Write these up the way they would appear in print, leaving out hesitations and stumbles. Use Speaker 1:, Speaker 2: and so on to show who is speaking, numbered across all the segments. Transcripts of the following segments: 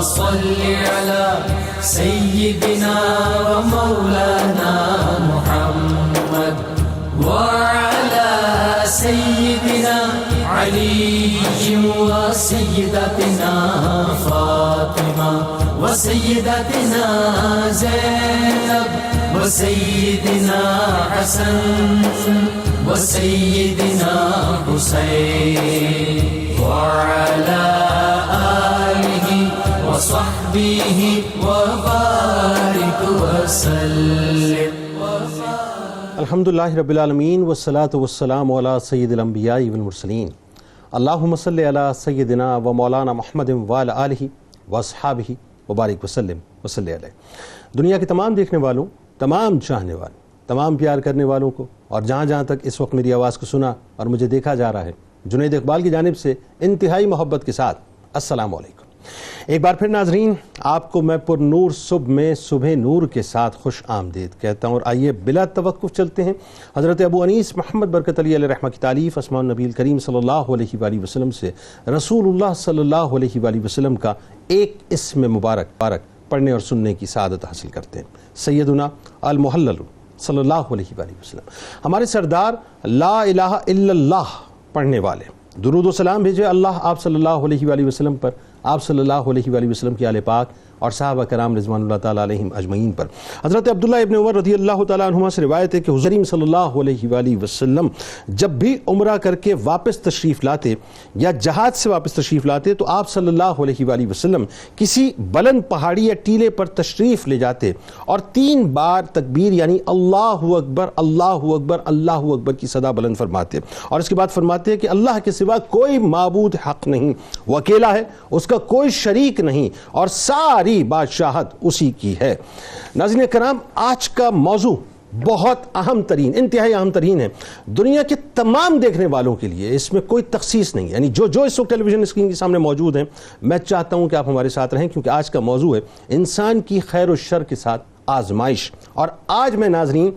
Speaker 1: صل على سيدنا ومولانا محمد وعلى سيدنا علي وسيدتنا فاطمة وسيدتنا زينب وسيدنا حسن وسيدنا حسين وعلى آله وصحبه وبارك وسلم.
Speaker 2: الحمدللہ رب العالمین والصلاة والسلام علی سید الانبیاء والمرسلین. اللہم صلی علی سیدنا و مولانا محمد وعلی آلہ واصحابہ وبارک وسلم وصلی علیہ. دنیا کے تمام دیکھنے والوں، تمام چاہنے والوں، تمام پیار کرنے والوں کو، اور جہاں جہاں تک اس وقت میری آواز کو سنا اور مجھے دیکھا جا رہا ہے، جنید اقبال کی جانب سے انتہائی محبت کے ساتھ السلام علیکم. ایک بار پھر ناظرین، آپ کو میں پر نور صبح میں صبح نور کے ساتھ خوش آمدید کہتا ہوں، اور آئیے بلا توقف چلتے ہیں حضرت ابو انیس محمد برکت علی علیہ رحمہ کی تعلیف اسماء النبی الکریم صلی اللہ علیہ وآلہ وسلم سے رسول اللہ صلی اللہ علیہ وآلہ وسلم کا ایک اسم مبارک پڑھنے اور سننے کی سعادت حاصل کرتے ہیں. سیدنا المحلل صلی اللہ علیہ وآلہ وسلم، ہمارے سردار لا الہ الا اللہ پڑھنے والے، درود و سلام بھیجے اللہ آپ صلی اللہ علیہ وآلہ وسلم پر، آپ صلی اللہ علیہ وآلہ وسلم کی آل پاک اور صحابہ کرام رضوان اللہ تعالیٰ علیہم اجمعین پر. حضرت عبداللہ ابن عمر رضی اللہ تعالیٰ عنہما سے روایت ہے کہ حضور کریم صلی اللہ علیہ وآلہ وسلم جب بھی عمرہ کر کے واپس تشریف لاتے یا جہاد سے واپس تشریف لاتے تو آپ صلی اللہ علیہ وآلہ وسلم کسی بلند پہاڑی یا ٹیلے پر تشریف لے جاتے اور 3 بار تکبیر یعنی اللہ اکبر اللہ اکبر اللہ اکبر کی صدا بلند فرماتے، اور اس کے بعد فرماتے ہیں کہ اللہ کے سوا کوئی معبود حق نہیں، وہ اکیلا ہے، اس کا کوئی شریک نہیں، اور ساری بادشاہت اسی کی ہے. ناظرین کرام، آج کا موضوع بہت اہم ترین، انتہائی اہم ترین ہے دنیا کے تمام دیکھنے والوں کے لیے. اس میں کوئی تخصیص نہیں، یعنی جو اس وقت ٹیلی ویژن اسکرین کے سامنے موجود ہیں، میں چاہتا ہوں کہ آپ ہمارے ساتھ رہیں، کیونکہ آج کا موضوع ہے انسان کی خیر و شر کے ساتھ آزمائش. اور آج میں ناظرین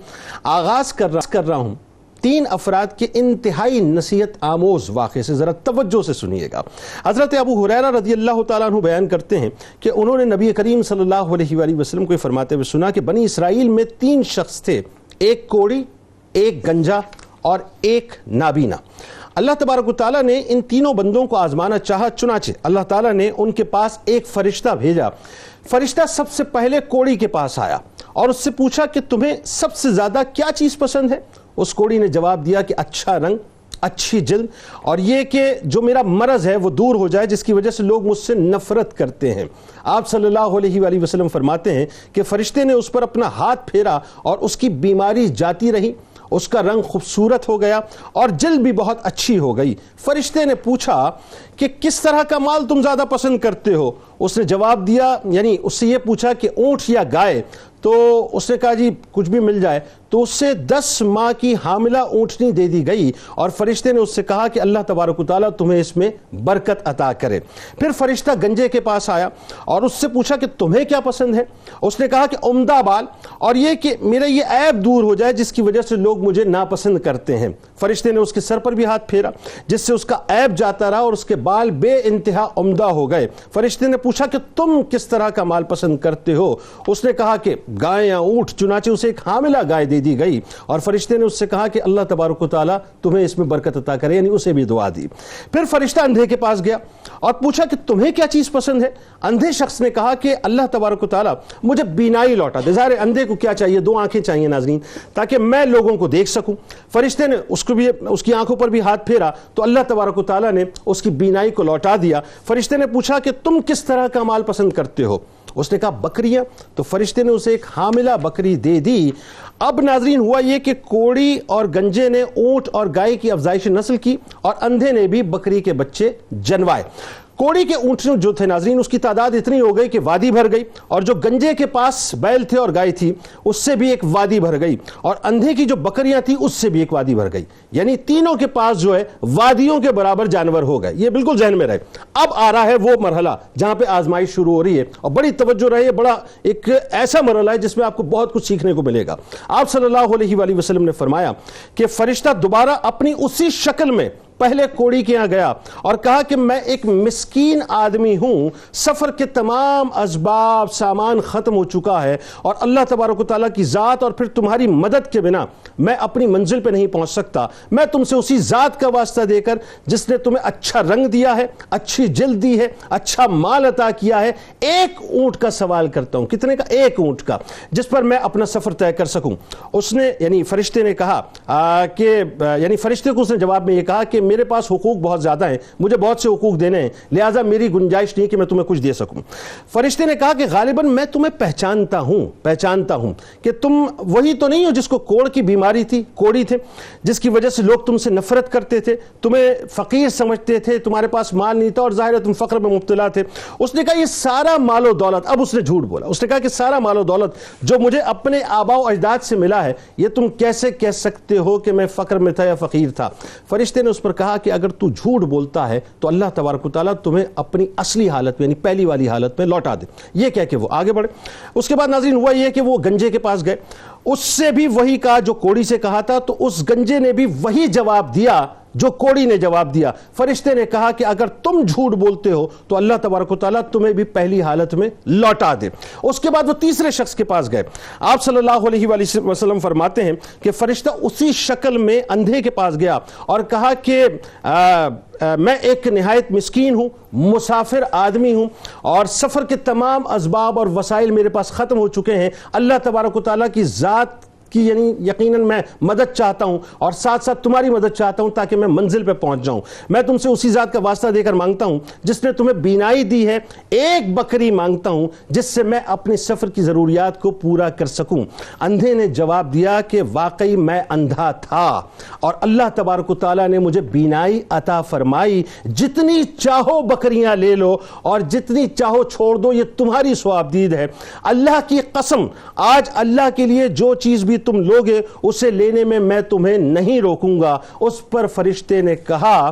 Speaker 2: آغاز کر رہا ہوں 3 افراد کے انتہائی نصیحت آموز واقعے سے. ذرا توجہ سے سنیے گا. حضرت ابو ہریرہ رضی اللہ تعالیٰ عنہ بیان کرتے ہیں کہ انہوں نے نبی کریم صلی اللہ علیہ وآلہ وسلم کو فرماتے ہوئے سنا کہ بنی اسرائیل میں 3 شخص تھے، ایک کوڑی، ایک گنجا اور ایک نابینا. اللہ تبارک و تعالیٰ نے ان تینوں بندوں کو آزمانا چاہا، چنانچہ اللہ تعالیٰ نے ان کے پاس ایک فرشتہ بھیجا. فرشتہ سب سے پہلے کوڑی کے پاس آیا اور اس سے پوچھا کہ تمہیں سب سے زیادہ کیا چیز پسند ہے؟ اس کوڑی نے جواب دیا کہ اچھا رنگ، اچھی جلد، اور یہ کہ جو میرا مرض ہے وہ دور ہو جائے جس کی وجہ سے لوگ مجھ سے نفرت کرتے ہیں. آپ صلی اللہ علیہ وآلہ وسلم فرماتے ہیں کہ فرشتے نے اس پر اپنا ہاتھ پھیرا اور اس کی بیماری جاتی رہی، اس کا رنگ خوبصورت ہو گیا اور جلد بھی بہت اچھی ہو گئی. فرشتے نے پوچھا کہ کس طرح کا مال تم زیادہ پسند کرتے ہو؟ اس نے جواب دیا، یعنی اس سے یہ پوچھا کہ اونٹ یا گائے؟ تو اس نے کہا جی کچھ بھی مل جائے. تو اس سے 10 ماہ کی حاملہ اونٹنی دے دی گئی، اور فرشتے نے اس سے کہا کہ اللہ تبارک و تعالیٰ تمہیں اس میں برکت عطا کرے. پھر فرشتہ گنجے کے پاس آیا اور اس سے پوچھا کہ تمہیں کیا پسند ہے؟ اس نے کہا کہ عمدہ بال، اور یہ کہ میرا یہ عیب دور ہو جائے جس کی وجہ سے لوگ مجھے ناپسند کرتے ہیں. فرشتے نے اس کے سر پر بھی ہاتھ پھیرا جس سے اس کا عیب جاتا رہا اور اس کے بال بے انتہا عمدہ ہو گئے. فرشتے نے پوچھا کہ تم کس طرح کا مال پسند کرتے ہو؟ اس نے کہا کہ گائے یا اونٹ، چنانچہ اسے ایک حاملہ گائے دے دی گئی، اور فرشتے نے اس سے کہا کہ اللہ تبارک و تعالیٰ تمہیں اس میں برکت عطا کرے، یعنی اسے بھی دعا دی. پھر فرشتہ اندھے کے پاس گیا اور پوچھا کہ تمہیں کیا چیز پسند ہے؟ اندھے شخص نے کہا کہ اللہ تبارک و تعالیٰ مجھے بینائی لوٹا دے. ظاہر اندھے کو کیا چاہیے؟ 2 آنکھیں چاہیے ناظرین، تاکہ میں لوگوں کو دیکھ سکوں. فرشتے نے اس کی آنکھوں پر بھی ہاتھ پھیرا تو اللہ تبارک و تعالیٰ نے اس کی بینائی کو لوٹا دیا. فرشتے نے پوچھا کہ تم کس طرح کا مال پسند کرتے ہو؟ اس نے کہا بکریاں. تو فرشتے نے اسے ایک حاملہ بکری دے دی. اب ناظرین ہوا یہ کہ کوڑی اور گنجے نے اونٹ اور گائے کی افزائش نسل کی، اور اندھے نے بھی بکری کے بچے جنوائے. کوڑی کے اونٹوں جو تھے ناظرین اس کی تعداد اتنی ہو گئی کہ وادی بھر گئی، اور جو گنجے کے پاس بیل تھے اور گائے تھی اس سے بھی ایک وادی بھر گئی، اور اندھے کی جو بکریاں تھیں اس سے بھی ایک وادی بھر گئی. یعنی تینوں کے پاس جو ہے وادیوں کے برابر جانور ہو گئے. یہ بالکل ذہن میں رہے. اب آ رہا ہے وہ مرحلہ جہاں پہ آزمائش شروع ہو رہی ہے، اور بڑی توجہ رہے. بڑا ایک ایسا مرحلہ ہے جس میں آپ کو بہت کچھ سیکھنے کو ملے گا. آپ صلی اللہ علیہ وآلہ وسلم نے فرمایا کہ فرشتہ دوبارہ اپنی اسی شکل میں پہلے کوڑی کے یہاں گیا اور کہا کہ میں ایک مسکین آدمی ہوں، سفر کے تمام اسباب سامان ختم ہو چکا ہے اور اللہ تبارک و تعالیٰ کی ذات اور پھر تمہاری مدد کے بنا میں اپنی منزل پہ نہیں پہنچ سکتا، میں تم سے اسی ذات کا واسطہ دے کر جس نے تمہیں اچھا رنگ دیا ہے، اچھی جلد دی ہے، اچھا مال عطا کیا ہے، ایک اونٹ کا سوال کرتا ہوں۔ کتنے کا؟ ایک اونٹ کا، جس پر میں اپنا سفر طے کر سکوں۔ اس نے یعنی فرشتے نے کہا یعنی فرشتے کو اس نے جواب میں یہ کہا کہ میرے پاس حقوق بہت زیادہ ہیں، مجھے بہت سے حقوق دینے ہیں، لہٰذا میری گنجائش نہیں کہ میں تمہیں کچھ دے سکوں۔ فرشتے نے کہا کہ غالباً میں تمہیں پہچانتا ہوں کہ تم وہی تو نہیں ہو جس کو کوڑ کی بیماری تھی، کوڑی تھے، جس کی وجہ سے لوگ تم سے نفرت کرتے تھے، تمہیں فقیر سمجھتے تھے، تمہارے پاس مال نہیں تھا اور ظاہر ہے تم فقر میں مبتلا تھے۔ اس نے کہا یہ سارا مال و دولت، اب اس نے جھوٹ بولا، اس نے کہا کہ سارا مال و دولت جو مجھے اپنے آباء و اجداد سے ملا ہے، یہ تم کیسے کہہ سکتے ہو کہ میں فقر میں تھا یا فقیر تھا؟ فرشتے نے اس پر کہا کہ اگر تو جھوٹ بولتا ہے تو اللہ تبارک و تعالیٰ تمہیں اپنی اصلی حالت میں یعنی پہلی والی حالت میں لوٹا دے۔ یہ کہہ کے وہ آگے بڑھے۔ اس کے بعد ناظرین ہوا یہ کہ وہ گنجے کے پاس گئے، اس سے بھی وہی کہا جو کوڑی سے کہا تھا، تو اس گنجے نے بھی وہی جواب دیا جو کوڑی نے جواب دیا۔ فرشتے نے کہا کہ اگر تم جھوٹ بولتے ہو تو اللہ تبارک و تعالیٰ تمہیں بھی پہلی حالت میں لوٹا دے۔ اس کے بعد وہ تیسرے شخص کے پاس گئے۔ آپ صلی اللہ علیہ وآلہ وسلم فرماتے ہیں کہ فرشتہ اسی شکل میں اندھے کے پاس گیا اور کہا کہ میں ایک نہایت مسکین ہوں، مسافر آدمی ہوں اور سفر کے تمام اسباب اور وسائل میرے پاس ختم ہو چکے ہیں، اللہ تبارک و تعالیٰ کی ذات کی یعنی یقیناً میں مدد چاہتا ہوں اور ساتھ ساتھ تمہاری مدد چاہتا ہوں تاکہ میں منزل پہ پہنچ جاؤں۔ میں تم سے اسی ذات کا واسطہ دے کر مانگتا ہوں جس نے تمہیں بینائی دی ہے، ایک بکری مانگتا ہوں جس سے میں اپنے سفر کی ضروریات کو پورا کر سکوں۔ اندھے نے جواب دیا کہ واقعی میں اندھا تھا اور اللہ تبارک و تعالیٰ نے مجھے بینائی عطا فرمائی، جتنی چاہو بکریاں لے لو اور جتنی چاہو چھوڑ دو، یہ تمہاری ثوابدید ہے۔ اللہ کی قسم، آج اللہ کے لیے جو چیز بھی تم لوگے اسے لینے میں تمہیں نہیں روکوں گا۔ اس پر فرشتے نے کہا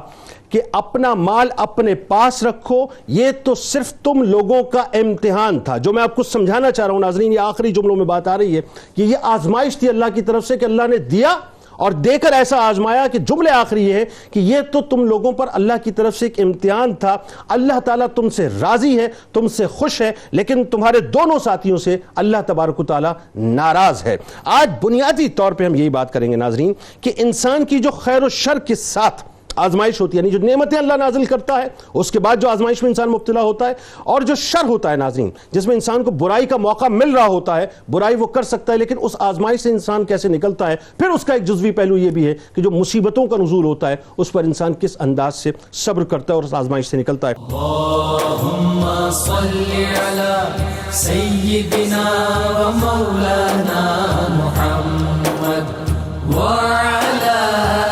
Speaker 2: کہ اپنا مال اپنے پاس رکھو، یہ تو صرف تم لوگوں کا امتحان تھا۔ جو میں آپ کو سمجھانا چاہ رہا ہوں ناظرین، یہ آخری جملوں میں بات آ رہی ہے کہ یہ آزمائش تھی اللہ کی طرف سے کہ اللہ نے دیا اور دے کر ایسا آزمایا کہ جملے آخری یہ ہے کہ یہ تو تم لوگوں پر اللہ کی طرف سے ایک امتحان تھا۔ اللہ تعالیٰ تم سے راضی ہے، تم سے خوش ہے، لیکن تمہارے دونوں ساتھیوں سے اللہ تبارک و تعالیٰ ناراض ہے۔ آج بنیادی طور پہ ہم یہی بات کریں گے ناظرین کہ انسان کی جو خیر و شر کے ساتھ آزمائش ہوتی ہے، یعنی جو نعمتیں اللہ نازل کرتا ہے اس کے بعد جو آزمائش میں انسان مبتلا ہوتا ہے، اور جو شر ہوتا ہے ناظرین جس میں انسان کو برائی کا موقع مل رہا ہوتا ہے، برائی وہ کر سکتا ہے، لیکن اس آزمائش سے انسان کیسے نکلتا ہے۔ پھر اس کا ایک جزوی پہلو یہ بھی ہے کہ جو مصیبتوں کا نزول ہوتا ہے اس پر انسان کس انداز سے صبر کرتا ہے اور اس آزمائش سے نکلتا ہے۔
Speaker 1: اللہم صلی علی سیدنا و مولانا محمد وعلی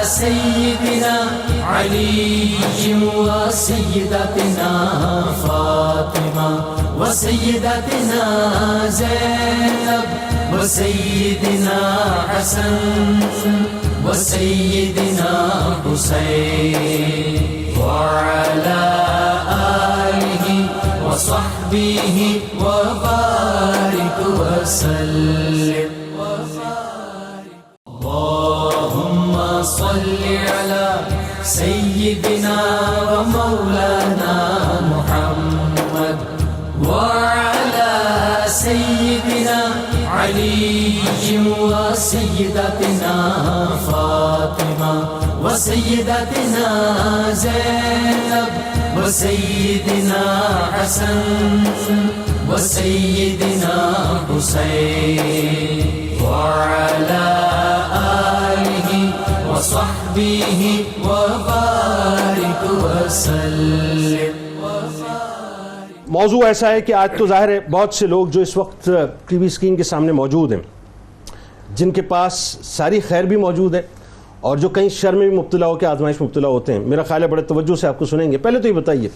Speaker 1: سیدنا علی و سیدتنا فاطمہ و سیدتنا زینب و سیدنا حسن و سیدنا حسین وعلی آلہ و صحبہ و بارک وسلم۔ اللہم صلی علی سیدنا و مولانا محمد وعلی سیدنا علی و سیدتنا فاطمہ و سیدتنا زینب و سیدنا حسن و سیدنا حسین وعلی آلہ و صحبہ و بارک وسلم۔
Speaker 2: موضوع ایسا ہے کہ آج تو ظاہر ہے بہت سے لوگ جو اس وقت ٹی وی اسکرین کے سامنے موجود ہیں، جن کے پاس ساری خیر بھی موجود ہے اور جو کہیں شر میں بھی مبتلا ہو کے آزمائش میں مبتلا ہوتے ہیں، میرا خیال ہے بڑے توجہ سے آپ کو سنیں گے۔ پہلے تو یہ بتائیے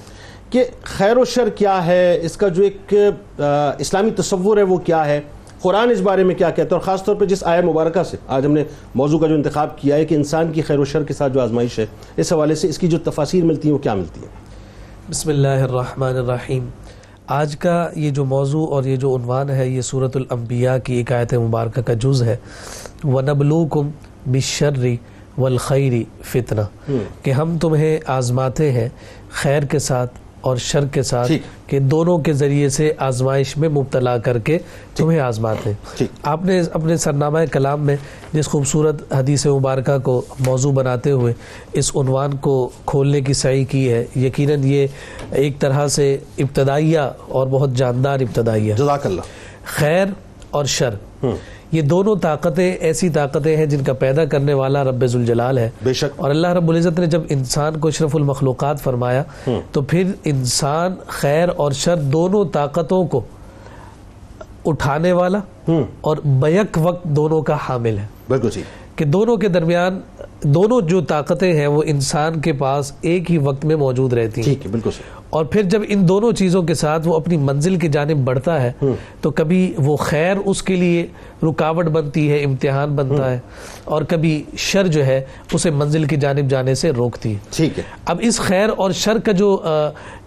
Speaker 2: کہ خیر و شر کیا ہے، اس کا جو ایک اسلامی تصور ہے وہ کیا ہے، قرآن اس بارے میں کیا کہتا ہے، اور خاص طور پہ جس آیہ مبارکہ سے آج ہم نے موضوع کا جو انتخاب کیا ہے کہ انسان کی خیر و شر کے ساتھ جو آزمائش ہے، اس حوالے سے اس کی جو تفاسیر ملتی ہیں وہ کیا ملتی ہیں؟
Speaker 3: بسم اللہ الرحمن الرحیم۔ آج کا یہ جو موضوع اور یہ جو عنوان ہے یہ سورۃ الانبیاء کی ایک آیت مبارکہ کا جز ہے۔ وَنَبْلُوكُمْ بِالشَّرِّ والخیر فتنہ، کہ ہم تمہیں آزماتے ہیں خیر کے ساتھ اور شر کے ساتھ، کہ دونوں کے ذریعے سے آزمائش میں مبتلا کر کے تمہیں آزماتے ہیں۔ آپ نے اپنے سرنامہ کلام میں جس خوبصورت حدیث مبارکہ کو موضوع بناتے ہوئے اس عنوان کو کھولنے کی سعی کی ہے، یقیناً یہ ایک طرح سے ابتدائیہ اور بہت جاندار ابتدائیہ،
Speaker 2: جزاک اللہ۔
Speaker 3: خیر اور شر، یہ دونوں طاقتیں ایسی طاقتیں ہیں جن کا پیدا کرنے والا رب ذوالجلال ہے،
Speaker 2: بے شک۔
Speaker 3: اور اللہ رب العزت نے جب انسان کو اشرف المخلوقات فرمایا تو پھر انسان خیر اور شر دونوں طاقتوں کو اٹھانے والا اور بیک وقت دونوں کا حامل ہے۔
Speaker 2: بالکل صحیح،
Speaker 3: کہ دونوں کے درمیان دونوں جو طاقتیں ہیں وہ انسان کے پاس ایک ہی وقت میں موجود رہتی ہیں،
Speaker 2: ٹھیک ہے، بالکل صحیح۔
Speaker 3: اور پھر جب ان دونوں چیزوں کے ساتھ وہ اپنی منزل کی جانب بڑھتا ہے تو کبھی وہ خیر اس کے لیے رکاوٹ بنتی ہے، امتحان بنتا ہے، اور کبھی شر جو ہے اسے منزل کی جانب جانے سے روکتی ہے۔
Speaker 2: ٹھیک ہے۔
Speaker 3: اب اس خیر اور شر کا جو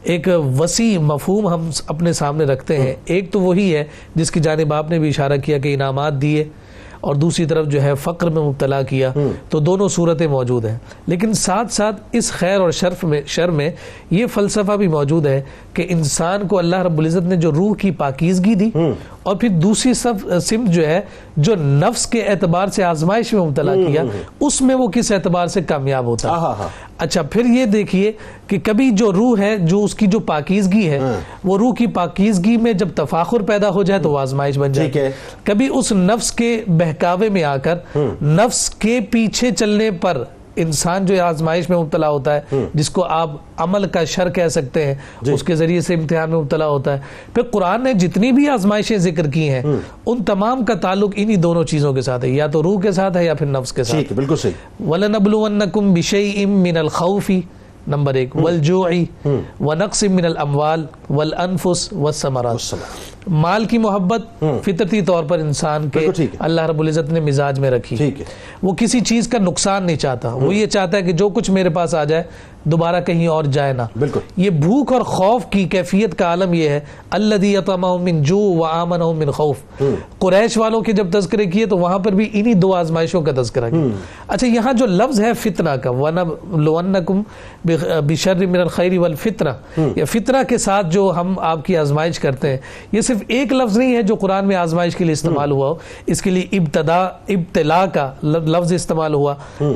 Speaker 3: ایک وسیع مفہوم ہم اپنے سامنے رکھتے ہیں، ایک تو وہی ہے جس کی جانب آپ نے بھی اشارہ کیا کہ انعامات دیے، اور دوسری طرف جو ہے فقر میں مبتلا کیا، تو دونوں صورتیں موجود ہیں۔ لیکن ساتھ ساتھ اس خیر اور شر میں یہ فلسفہ بھی موجود ہے کہ انسان کو اللہ رب العزت نے جو روح کی پاکیزگی دی، اور پھر دوسری سمت جو ہے جو نفس کے اعتبار سے آزمائش میں مبتلا کیا، اس میں وہ کس اعتبار سے کامیاب ہوتا ہے۔ اچھا، پھر یہ دیکھیے کہ کبھی جو روح ہے، جو اس کی جو پاکیزگی ہے، وہ روح کی پاکیزگی میں جب تفاخر پیدا ہو جائے تو وہ آزمائش بن جائے۔ کبھی اس نفس کے بہکاوے میں آ کر نفس کے پیچھے چلنے پر انسان جو آزمائش میں مبتلا ہوتا ہے، جس کو آپ عمل کا شر کہہ سکتے ہیں، اس کے ذریعے سے امتحان میں مبتلا ہوتا ہے۔ پھر قرآن نے جتنی بھی آزمائشیں ذکر کی ہیں ان تمام کا تعلق انہی دونوں چیزوں کے ساتھ ہے، یا تو روح کے ساتھ ہے یا پھر نفس کے ساتھ۔
Speaker 2: بالکل صحیح۔
Speaker 3: وَلَنَبْلُوَنَّكُمْ بِشَيْءٍ مِّنَ الْخَوْفِ، نمبر 1، وَالْجُوعِ وَنَقْصٍ مِّنَ الْأَمْوَالِ وَالْأَنفُسِ وَالثَّمَرَاتِ۔ مال کی محبت فطرتی طور پر انسان کے اللہ رب العزت نے مزاج میں رکھی، وہ کسی چیز کا نقصان نہیں چاہتا، وہ یہ چاہتا ہے کہ جو کچھ میرے پاس آ جائے دوبارہ کہیں اور جائے نہ۔ یہ بھوک اور خوف کی کیفیت کا عالم یہ ہے، الذی یطمعهم من جوع وآمنهم من خوف۔ قریش والوں کے جب تذکرے کیے تو وہاں پر بھی انہی دو آزمائشوں کا تذکرہ کیا۔ اچھا، یہاں جو لفظ ہے فتنہ کا، وَنَبْلُوَنَّكُمْ بِشَرٍّ مِّنَ الْخَيْرِ وَالْفِتْنَةِ، یا فتنہ کے ساتھ جو ہم آپ کی آزمائش کرتے ہیں، یہ صرف ایک لفظ نہیں ہے جو قرآن میں آزمائش کے لیے استعمال ہوا ہو، اس کے لیے ابتلا کا لفظ استعمال ہوا،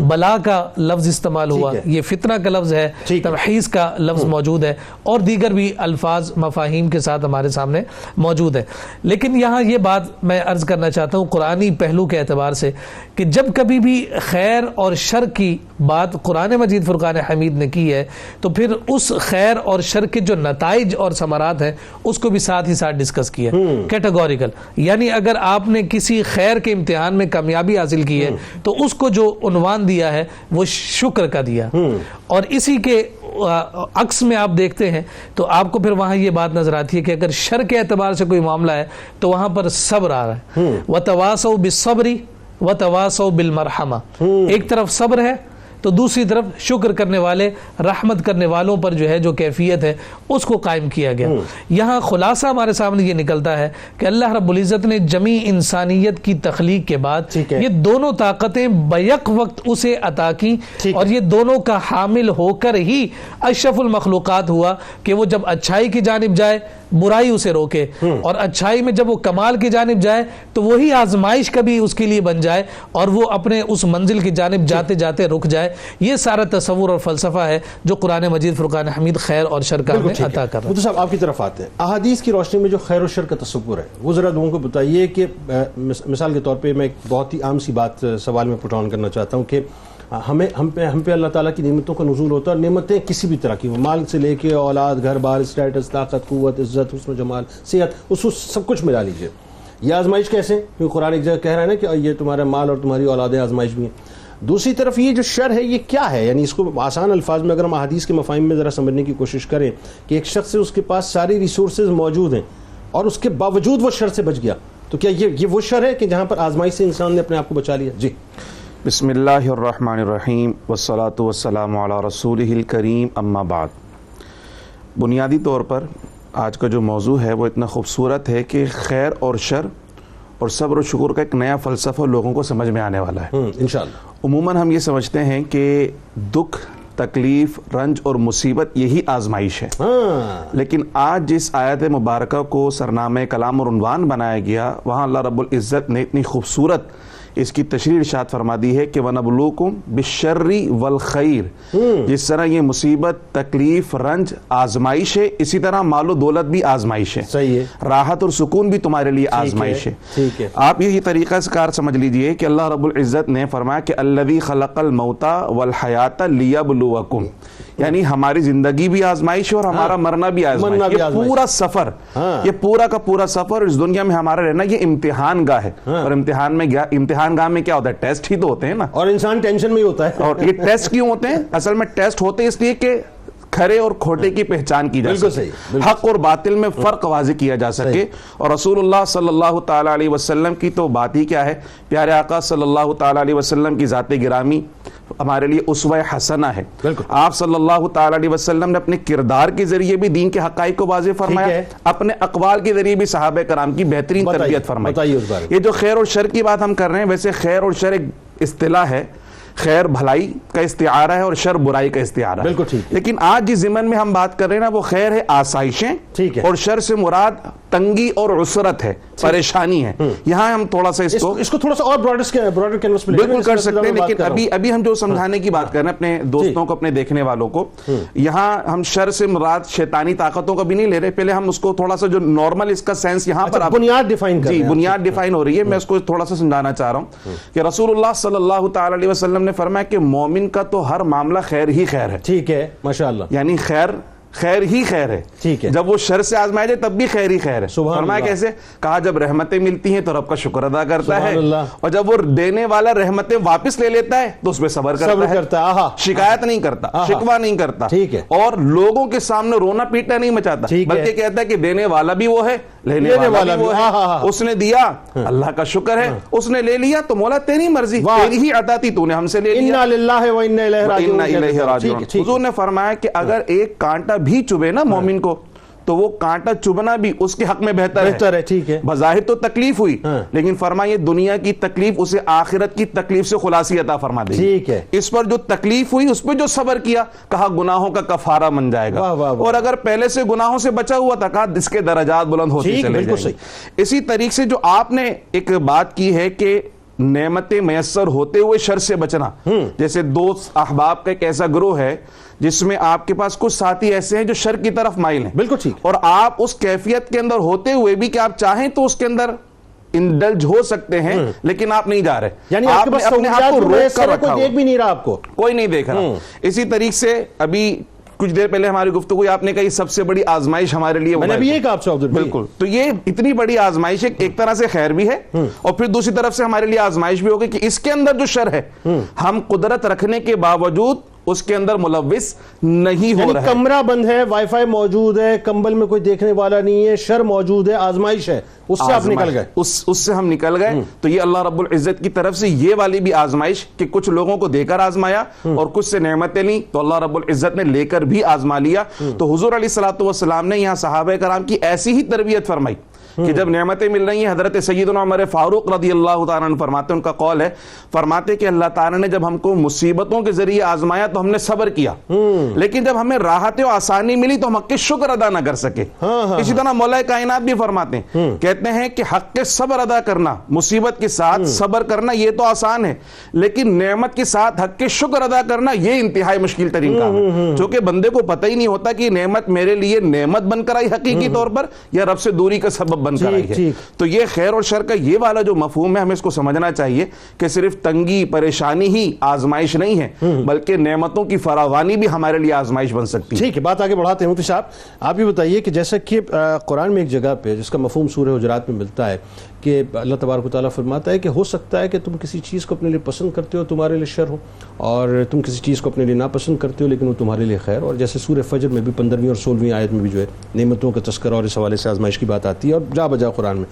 Speaker 3: بلا کا لفظ استعمال ہوا، یہ فتنہ کا لفظ ہے، تمحیص کا لفظ موجود ہے، اور دیگر بھی الفاظ مفاہیم کے ساتھ ہمارے سامنے موجود ہے۔ لیکن یہاں یہ بات میں عرض کرنا چاہتا ہوں قرآنی پہلو کے اعتبار سے، کہ جب کبھی بھی خیر اور شر کی بات قرآن مجید فرقان حمید نے کی ہے تو پھر اس خیر اور شر کے جو نتائج اور ثمرات ہیں اس کو بھی ساتھ ہی ساتھ ڈسکس کیا، کیٹیگوریکل۔ یعنی اگر آپ نے کسی خیر کے امتحان میں کامیابی حاصل کی ہے تو اس کو جو عنوان دیا ہے وہ شکر کا دیا، اور اسی کے عکس میں آپ دیکھتے ہیں تو آپ کو پھر وہاں یہ بات نظر آتی ہے کہ اگر شر کے اعتبار سے کوئی معاملہ ہے تو وہاں پر صبر آ رہا ہے، وَتَوَاصَوْا بِالصَّبْرِ وَتَوَاصَوْا بِالْمَرْحَمَةِ، ایک طرف صبر ہے تو دوسری طرف شکر کرنے والے، رحمت کرنے والوں پر جو ہے جو کیفیت ہے اس کو قائم کیا گیا۔ یہاں خلاصہ ہمارے سامنے یہ نکلتا ہے کہ اللہ رب العزت نے جمیع انسانیت کی تخلیق کے بعد یہ دونوں طاقتیں بیک وقت اسے عطا کی، اور یہ دونوں کا حامل ہو کر ہی اشرف المخلوقات ہوا کہ وہ جب اچھائی کی جانب جائے برائی اسے روکے، اور اچھائی میں جب وہ کمال کی جانب جائے تو وہی آزمائش کبھی اس کے لیے بن جائے اور وہ اپنے اس منزل کی جانب جاتے جاتے رک جائے۔ یہ سارا تصور اور فلسفہ ہے جو قرآن مجید فرقان حمید خیر اور شر کا ہمیں عطا کر رہا ہے۔
Speaker 2: صاحب آپ کی طرف آتے ہیں، احادیث کی روشنی میں جو خیر و شر کا تصور ہے وہ ذرا لوگوں کو بتائیے کہ مثال کے طور پہ میں ایک بہت ہی عام سی بات سوال میں پٹ آن کرنا چاہتا ہوں کہ ہم پہ اللہ تعالیٰ کی نعمتوں کا نزول ہوتا ہے، اور نعمتیں کسی بھی طرح کی، مال سے لے کے اولاد، گھر بار، اسٹیٹس، طاقت، قوت، عزت، حسن و جمال، صحت، اس سب کچھ ملا لیجیے۔ یہ آزمائش کیسے؟ کیونکہ قرآن ایک جگہ کہہ رہا ہے نا کہ یہ تمہارا مال اور تمہاری اولادیں آزمائش بھی ہیں۔ دوسری طرف یہ جو شر ہے یہ کیا ہے؟ یعنی اس کو آسان الفاظ میں اگر ہم احادیث کے مفاہیم میں ذرا سمجھنے کی کوشش کریں کہ ایک شخص سے اس کے پاس ساری ریسورسز موجود ہیں اور اس کے باوجود وہ شر سے بچ گیا، تو کیا یہ وہ شر ہے کہ جہاں پر آزمائش سے انسان نے اپنے آپ کو بچا لیا؟ جی
Speaker 4: بسم اللہ الرحمن الرحیم والصلاة والسلام علی رسولہ الکریم، اما بعد۔ بنیادی طور پر آج کا جو موضوع ہے وہ اتنا خوبصورت ہے کہ خیر اور شر اور صبر و شکر کا ایک نیا فلسفہ لوگوں کو سمجھ میں آنے والا ہے
Speaker 2: انشاءاللہ۔
Speaker 4: عموماً ہم یہ سمجھتے ہیں کہ دکھ، تکلیف، رنج اور مصیبت یہی آزمائش ہے، لیکن آج جس آیت مبارکہ کو سرنامہ کلام اور عنوان بنایا گیا، وہاں اللہ رب العزت نے اتنی خوبصورت اس کی تشریح ارشاد فرما دی ہے کہ وَنَبْلُوكُمْ بِالشَّرِّ وَالْخَيْرِ، جس طرح یہ مصیبت، تکلیف، رنج آزمائش ہے، اسی طرح مال و دولت بھی آزمائش ہے،
Speaker 2: صحیح ہے،
Speaker 4: راحت اور سکون بھی تمہارے لیے آزمائش ہے۔
Speaker 2: ٹھیک ہے،
Speaker 4: آپ یہی طریقہ سے کار سمجھ لیجئے کہ اللہ رب العزت نے فرمایا کہ الذی خلق الموت والحیات لیبلوکم، یعنی ہماری زندگی بھی آزمائش ہے اور ہمارا مرنا بھی آزمائش ہے۔ یہ پورا سفر، یہ پورا کا پورا سفر، اس دنیا میں ہمارا رہنا یہ امتحان گاہ ہے، اور امتحان گاہ میں کیا ہوتا ہے؟ ٹیسٹ ہی تو ہوتے ہیں نا،
Speaker 2: اور انسان ٹینشن میں ہی ہوتا ہے۔
Speaker 4: اور یہ ٹیسٹ کیوں ہوتے ہیں؟ اصل میں ٹیسٹ ہوتے ہیں اس لیے کہ کھرے اور کھوٹے کی پہچان کی جا سکے، حق اور باطل میں فرق واضح کیا جا سکے، اور رسول اللہ صلی اللہ تعالیٰ علیہ وسلم کی تو بات ہی کیا ہے، پیارے آقا صلی اللہ تعالیٰ علیہ وسلم کی ذات گرامی ہمارے لیے اسوہ حسنہ ہے۔ آپ صلی اللہ تعالیٰ علیہ وسلم نے اپنے کردار کے ذریعے بھی دین کے حقائق کو واضح فرمایا، اپنے اقوال کے ذریعے بھی صحابہ کرام کی بہترین تربیت فرمائی۔ یہ جو خیر اور شر کی بات ہم کر رہے ہیں، ویسے خیر اور شر ایک اصطلاح ہے، خیر بھلائی کا استعارہ ہے اور شر برائی کا استعارہ ہے، بالکل ٹھیک۔ لیکن آج جس ضمن میں ہم بات کر رہے ہیں نا، وہ خیر ہے آسائشیں، اور شر سے مراد تنگی اور عسرت ہے، پریشانی ہے۔ یہاں ہم تھوڑا سا اس کو
Speaker 2: تھوڑا سا اور براڈر کینوس میں
Speaker 4: بالکل کر سکتے ہیں، لیکن ابھی ہم جو سمجھانے کی بات کر رہے ہیں اپنے دوستوں کو، اپنے دیکھنے والوں کو، یہاں ہم شر سے مراد شیطانی طاقتوں کا بھی نہیں لے رہے، پہلے ہم اس کو تھوڑا سا جو نارمل اس کا سینس یہاں پر
Speaker 2: بنیاد ڈیفائن کر رہے ہیں،
Speaker 4: جی بنیاد ڈیفائن ہو رہی ہے، میں اس کو تھوڑا سا سمجھانا چاہ رہا ہوں کہ رسول اللہ صلی اللہ تعالیٰ علیہ وسلم نے فرمایا کہ مومن کا تو ہر معاملہ خیر ہی خیر ہے۔
Speaker 2: ٹھیک ہے، ماشاءاللہ،
Speaker 4: یعنی خیر ہی خیر ہے، ٹھیک ہے، جب وہ شر سے آزمایا جائے تب بھی خیر ہی خیر ہے۔ فرمایا کیسے؟ کہا جب رحمتیں ملتی ہیں تو رب کا شکر ادا کرتا ہے، اور جب وہ دینے والا رحمتیں واپس لے لیتا ہے تو اس پہ صبر کرتا ہے، شکایت نہیں کرتا، شکوہ نہیں کرتا، اور لوگوں کے سامنے رونا پیٹنا نہیں مچاتا، بلکہ کہتا ہے کہ دینے والا بھی وہ ہے، لینے والا بھی وہ ہے، اس نے دیا اللہ کا شکر ہے، اس نے لے لیا تو مولا تیری مرضی، تیری ہی عطا تھی، تو نے ہم سے لے لیا، انا للہ و انا الیہ راجعون۔ حضور نے فرمایا کہ اگر ایک کانٹا بھی چبھے نا مومن کو، تو وہ کانٹا چبھنا بھی اس کے حق میں بہتر ہے، ٹھیک ہے۔ بظاہر تو تکلیف ہوئی، لیکن فرمائے دنیا کی تکلیف اسے آخرت کی تکلیف سے خلاصی عطا فرما دے، ٹھیک ہے۔ اس پر جو تکلیف ہوئی اس پہ جو صبر کیا، کہا گناہوں کا کفارہ بن جائے گا، اور اگر پہلے سے گناہوں سے بچا ہوا تھا، کہا اس کے درجات بلند ہوتے چلے جائیں گے۔ اسی طریقے سے جو آپ نے ایک بات کی ہے کہ نعمتیں میسر ہوتے ہوئے شر سے بچنا، جیسے دوست احباب کا ایک ایسا گروہ ہے جس میں آپ کے پاس کچھ ساتھی ایسے ہیں جو شر کی طرف مائل ہیں، بالکل ٹھیک، اور آپ اس کیفیت کے اندر ہوتے ہوئے بھی کہ آپ چاہیں تو اس کے اندر انڈلج ہو سکتے ہیں، لیکن آپ نہیں جا رہے، یعنی آپ نے اپنے آپ کو روک کر رکھا، کوئی دیکھ بھی نہیں رہا، آپ کو کوئی نہیں دیکھ رہا۔ اسی طریقے سے ابھی کچھ دیر پہلے ہماری گفتگو آپ نے کہی سب سے بڑی آزمائش ہمارے لیے، میں نے ابھی یہ کہا آپ سے، بالکل، تو یہ اتنی بڑی آزمائش ہے، ایک طرح سے خیر بھی ہے، اور پھر دوسری طرف سے ہمارے لیے آزمائش بھی ہوگی کہ اس کے اندر جو شر ہے ہم قدرت رکھنے کے باوجود اس کے اندر ملوث نہیں ہو رہا ہے،
Speaker 2: کمرہ بند ہے، وائی فائی موجود ہے، کمبل میں کوئی دیکھنے والا نہیں ہے، شر موجود ہے، آزمائش ہے، اس سے آپ نکل گئے،
Speaker 4: اس سے ہم نکل گئے۔ تو یہ اللہ رب العزت کی طرف سے یہ والی بھی آزمائش کہ کچھ لوگوں کو دے کر آزمایا اور کچھ سے نعمتیں لی، تو اللہ رب العزت نے لے کر بھی آزما لیا۔ تو حضور علیہ الصلوۃ والسلام نے یہاں صحابہ کرام کی ایسی ہی تربیت فرمائی کہ جب نعمتیں مل رہی ہیں، حضرت سیدنا عمر فاروق رضی اللہ تعالیٰ عنہ فرماتے ہیں، ان کا قول ہے، فرماتے کہ اللہ تعالیٰ نے جب ہم کو مصیبتوں کے ذریعے آزمایا تو ہم نے صبر کیا، لیکن جب ہمیں راحت و آسانی ملی تو ہم حق کے شکر ادا نہ کر سکے۔ اسی طرح مولا کائنات بھی فرماتے ہیں، کہتے ہیں کہ حق کے صبر ادا کرنا، مصیبت کے ساتھ صبر کرنا یہ تو آسان ہے، لیکن نعمت کے ساتھ حق کے شکر ادا کرنا یہ انتہائی مشکل ترین کام ہے، چونکہ بندے کو پتہ ہی نہیں ہوتا کہ نعمت میرے لیے نعمت بن کر آئی حقیقی طور پر یا رب سے دوری کا سبب بن کر آئی ہے۔ تو یہ خیر اور شر کا یہ والا جو مفہوم ہے، ہمیں اس کو سمجھنا چاہیے کہ صرف تنگی پریشانی ہی آزمائش نہیں ہے، بلکہ نعمتوں کی فراوانی بھی ہمارے لیے آزمائش بن سکتی ہے۔
Speaker 2: ٹھیک ہے، بات آگے بڑھاتے ہیں مفتی صاحب، آپ یہ بتائیے کہ جیسا کہ قرآن میں ایک جگہ پہ جس کا مفہوم سورہ حجرات میں ملتا ہے کہ اللہ تبارک و تعالیٰ فرماتا ہے کہ ہو سکتا ہے کہ تم کسی چیز کو اپنے لیے پسند کرتے ہو تمہارے لیے شر ہو، اور تم کسی چیز کو اپنے لیے ناپسند کرتے ہو لیکن وہ تمہارے لیے خیر، اور جیسے سورہ فجر میں بھی 15ویں اور 16ویں آیت میں بھی جو ہے نعمتوں کا تذکرہ اور اس حوالے سے آزمائش کی بات آتی ہے، اور جا بجا قرآن میں۔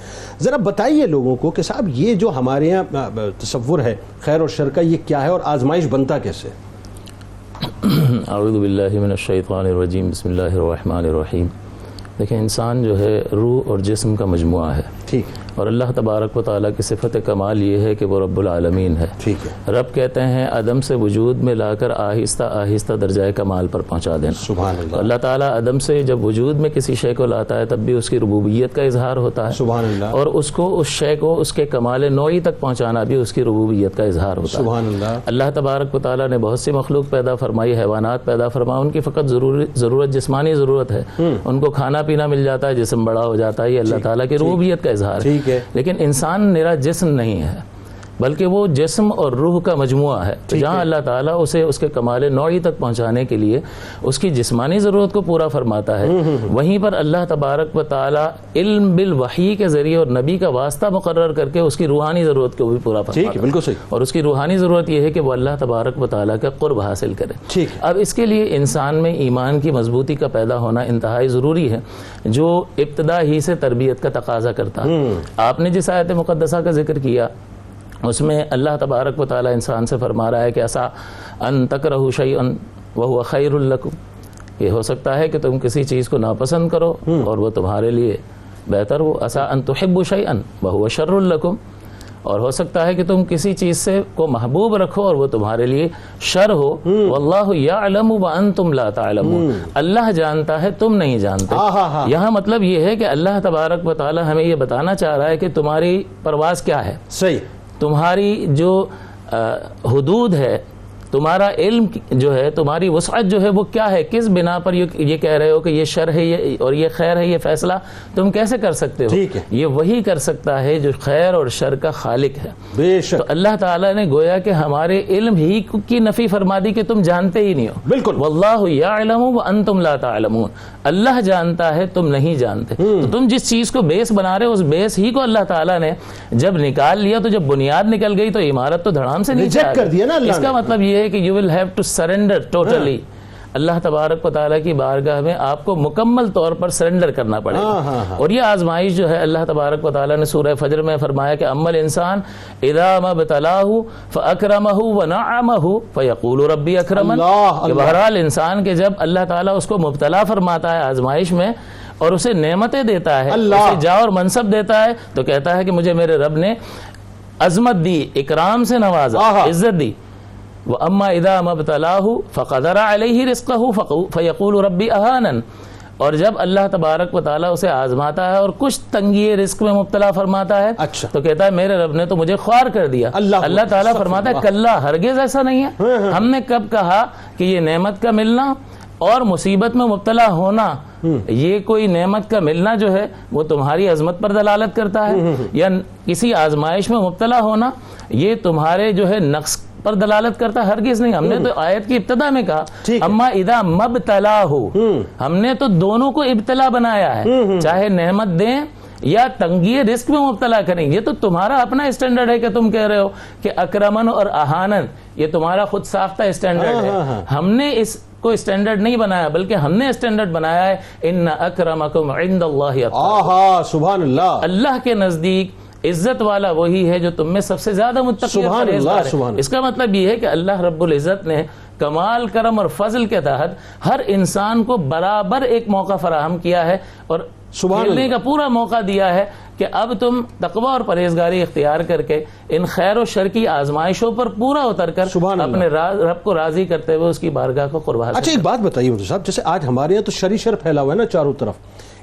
Speaker 2: ذرا بتائیے لوگوں کو کہ صاحب یہ جو ہمارے یہاں تصور ہے خیر اور شر کا، یہ کیا ہے اور آزمائش بنتا کیسے؟
Speaker 5: اعوذ باللہ من الشیطان الرجیم، بسم اللہ الرحمن الرحیم۔ دیکھیں، انسان جو ہے روح اور جسم کا مجموعہ ہے، ٹھیک، اور اللہ تبارک و تعالیٰ کی صفت کمال یہ ہے کہ وہ رب العالمین ہے.
Speaker 2: ٹھیک ہے.
Speaker 5: رب کہتے ہیں عدم سے وجود میں لا کر آہستہ آہستہ درجۂ کمال پر پہنچا دینا.
Speaker 2: سبحان اللہ.
Speaker 5: اللہ تعالیٰ عدم سے جب وجود میں کسی شے کو لاتا ہے تب بھی اس کی ربوبیت کا اظہار ہوتا ہے.
Speaker 2: سبحان اللہ.
Speaker 5: اور اس کو اس شے کو اس کے کمال نوعی تک پہنچانا بھی اس کی ربوبیت کا اظہار ہوتا ہے.
Speaker 2: سبحان اللہ.
Speaker 5: اللہ تبارک و تعالیٰ نے بہت سی مخلوق پیدا فرمائی، حیوانات پیدا فرما، ان کی فقط ضرورت جسمانی ضرورت ہے، ان کو کھانا پینا مل جاتا ہے، جسم بڑا ہو جاتا ہے، یہ اللہ تعالیٰ کی ربوبیت کا اظہار ہے. لیکن انسان نرا جسم نہیں ہے بلکہ وہ جسم اور روح کا مجموعہ ہے. جہاں اللہ تعالیٰ اسے اس کے کمال نوعی تک پہنچانے کے لیے اس کی جسمانی ضرورت کو پورا فرماتا ہے، وہیں پر اللہ تبارک و تعالیٰ علم بالوحی کے ذریعے اور نبی کا واسطہ مقرر کر کے اس کی روحانی ضرورت کو بھی پورا فرماتا ہے.
Speaker 2: بالکل صحیح.
Speaker 5: اور اس کی روحانی ضرورت یہ ہے کہ وہ اللہ تبارک و تعالیٰ کا قرب حاصل کرے. اب اس کے لیے انسان میں ایمان کی مضبوطی کا پیدا ہونا انتہائی ضروری ہے، جو ابتدا ہی سے تربیت کا تقاضا کرتا ہے. آپ نے جس آیت مقدسہ کا ذکر کیا اس میں اللہ تبارک و تعالیٰ انسان سے فرما رہا ہے کہ عسیٰ ان تکرہوا شیئا وہو خیر لکم، یہ ہو سکتا ہے کہ تم کسی چیز کو ناپسند کرو اور وہ تمہارے لیے بہتر ہو. عسیٰ ان تحبوا شیئا وہو شر لکم، اور ہو سکتا ہے کہ تم کسی چیز سے کو محبوب رکھو اور وہ تمہارے لیے شر ہو. واللہ یعلم وانتم لا تعلمون، اللہ جانتا ہے تم نہیں جانتے. یہاں مطلب یہ ہے کہ اللہ تبارک و تعالیٰ ہمیں یہ بتانا چاہ رہا ہے کہ تمہاری پرواز کیا ہے. صحیح. تمہاری جو حدود ہے، تمہارا علم جو ہے، تمہاری وسعت جو ہے وہ کیا ہے، کس بنا پر یہ کہہ رہے ہو کہ یہ شر ہے اور یہ خیر ہے، یہ فیصلہ تم کیسے کر سکتے ہو؟ یہ وہی کر سکتا ہے جو خیر اور شر کا خالق ہے. بے شک. تو اللہ تعالیٰ نے گویا کہ ہمارے علم ہی کی نفی فرما دی کہ تم جانتے ہی نہیں ہو. بالکل. واللہ یعلم وانتم لا تعلمون، اللہ جانتا ہے تم نہیں جانتے. تو تم جس چیز کو بیس بنا رہے ہو اس بیس ہی کو اللہ تعالیٰ نے جب نکال لیا تو جب بنیاد نکل گئی تو عمارت تو دھڑام سے نیچے کر دیا نا. اس کا مطلب یہ ہے کہ you will have to surrender totally. اللہ تبارک و تعالیٰ کی بارگاہ میں آپ کو مکمل طور پر سرنڈر کرنا پڑے گا. اور یہ آزمائش جو ہے اللہ تبارک و تعالیٰ نے سورہ فجر میں فرمایا کہ اما الانسان اذا ما ابتلاه فاکرمه ونعمه فیقول ربی اکرمن، کہ بہرحال انسان کے جب اللہ تعالیٰ اس کو مبتلا فرماتا ہے آزمائش میں اور اسے نعمتیں دیتا ہے، اسے جا اور منصب دیتا ہے، تو کہتا ہے کہ مجھے میرے رب نے عظمت دی، اکرام سے نوازا، عزت دی. وَأَمَّا إِذَا مَا ابْتَلَاهُ فَقَدَرَ عَلَيْهِ رِزْقَهُ فَيَقُولُ رَبِّي أَهَانَنِ، اور جب اللہ تبارک و تعالیٰ اسے آزماتا ہے اور کچھ تنگی رزق میں مبتلا فرماتا ہے تو کہتا ہے میرے رب نے تو مجھے خوار کر دیا. اللہ تعالیٰ فرماتا ہے کلا، ہرگز ایسا نہیں ہے. ہم نے کب کہا کہ یہ نعمت کا ملنا اور مصیبت میں مبتلا ہونا، یہ کوئی نعمت کا ملنا جو ہے وہ تمہاری عظمت پر دلالت کرتا ہے، یا کسی آزمائش میں مبتلا ہونا یہ تمہارے جو ہے نقص پر دلالت کرتا ہے؟ ہرگز نہیں. ہم نے تو آیت کی ابتدا میں کہا اما اذا مبتلاہ، ہم نے تو دونوں کو ابتلا بنایا ہے، چاہے نعمت دیں یا تنگی رزق میں مبتلا کریں. یہ تو تمہارا اپنا اسٹینڈرڈ ہے کہ تم کہہ رہے ہو کہ اکرمن اور اہانن یہ تمہارا خود ساختہ اسٹینڈرڈ ہے. ہم نے اس کو اسٹینڈرڈ نہیں بنایا بلکہ ہم نے اسٹینڈرڈ بنایا ہے ان اکرمکم عند اللہ اتقاکم. سبحان اللہ. اللہ کے نزدیک عزت والا وہی ہے جو تم میں سب سے زیادہ متقی اور پرہیزگار ہے. اس کا مطلب یہ ہے کہ اللہ رب العزت نے کمال کرم اور فضل کے تحت ہر انسان کو برابر ایک موقع فراہم کیا ہے اور کھیلنے کا پورا موقع دیا ہے کہ اب تم تقوی اور پرہیزگاری اختیار کر کے ان خیر و شر کی آزمائشوں پر پورا اتر کر اپنے رب کو راضی کرتے ہوئے اس کی بارگاہ کو قرب حاصل.
Speaker 2: اچھا ایک بات بتائیے مفتی صاحب، جیسے آج ہمارے یہاں تو شر ہی شر پھیلا ہوا ہے نا چاروں طرف،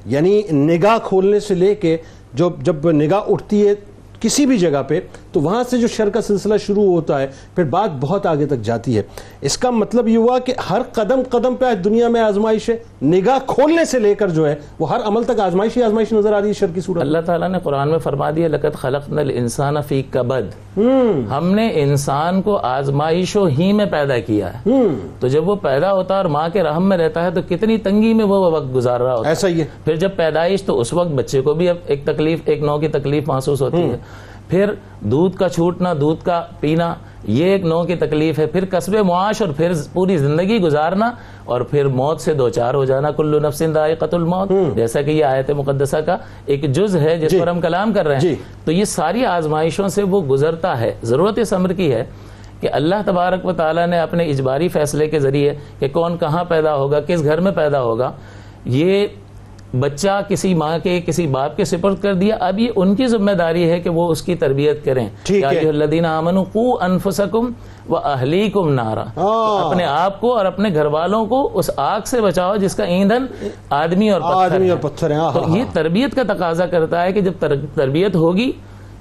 Speaker 2: یعنی نگاہ کھولنے سے لے کے جب نگاہ اٹھتی ہے کسی بھی جگہ پہ تو وہاں سے جو شر کا سلسلہ شروع ہوتا ہے پھر بات بہت آگے تک جاتی ہے. اس کا مطلب یہ ہوا کہ ہر قدم قدم پہ آج دنیا میں آزمائش ہے، نگاہ کھولنے سے لے کر جو ہے وہ ہر عمل تک آزمائش ہی آزمائش نظر آ رہی ہے شر کی صورت.
Speaker 5: اللہ تعالیٰ نے قرآن میں فرما دیا لقد خلقنا الانسان فی کبد، ہم نے انسان کو آزمائشوں ہی میں پیدا کیا ہے. تو جب وہ پیدا ہوتا ہے اور ماں کے رحم میں رہتا ہے تو کتنی تنگی میں وہ وقت گزار رہا ہوتا ہے.
Speaker 2: ایسا ہی ہے.
Speaker 5: پھر جب پیدائش تو اس وقت بچے کو بھی اب ایک تکلیف، ایک نوع کی تکلیف محسوس ہوتی ہے. پھر دودھ کا چھوٹنا، دودھ کا پینا، یہ ایک نوع کی تکلیف ہے. پھر کسب معاش اور پھر پوری زندگی گزارنا اور پھر موت سے دوچار ہو جانا. کل نفس ذائقۃ الموت، جیسا کہ یہ آیت مقدسہ کا ایک جز ہے جس پر ہم کلام کر رہے ہیں. تو یہ ساری آزمائشوں سے وہ گزرتا ہے. ضرورت اس امر کی ہے کہ اللہ تبارک و تعالیٰ نے اپنے اجباری فیصلے کے ذریعے کہ کون کہاں پیدا ہوگا، کس گھر میں پیدا ہوگا، یہ بچہ کسی ماں کے کسی باپ کے سپرد کر دیا، اب یہ ان کی ذمہ داری ہے کہ وہ اس کی تربیت کریں. یا ایھا الذین آمنوا قوا انفسکم واہلیکم نارا، اپنے آپ کو اور اپنے گھر والوں کو اس آگ سے بچاؤ جس کا ایندھن آدمی اور پتھر ہے. تو یہ تربیت کا تقاضا کرتا ہے کہ جب تربیت ہوگی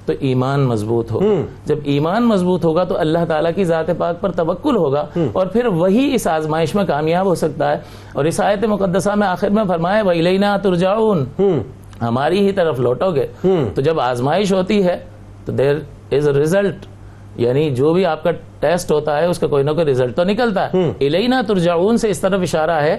Speaker 5: تو ایمان مضبوط ہوگا. جب ایمان مضبوط ہوگا تو اللہ تعالیٰ کی ذات پاک پر توکل ہوگا اور پھر وہی اس آزمائش میں کامیاب ہو سکتا ہے. اور اس آیت مقدسہ میں آخر میں فرمایا وَإِلَيْنَا تُرْجَعُونَ، ہماری ہی طرف لوٹو گے. تو جب آزمائش ہوتی ہے تو دیر از اے ریزلٹ، یعنی جو بھی آپ کا ٹیسٹ ہوتا ہے اس کا کوئی نہ کوئی ریزلٹ تو نکلتا ہے. الینا ترجعون سے اس طرف اشارہ ہے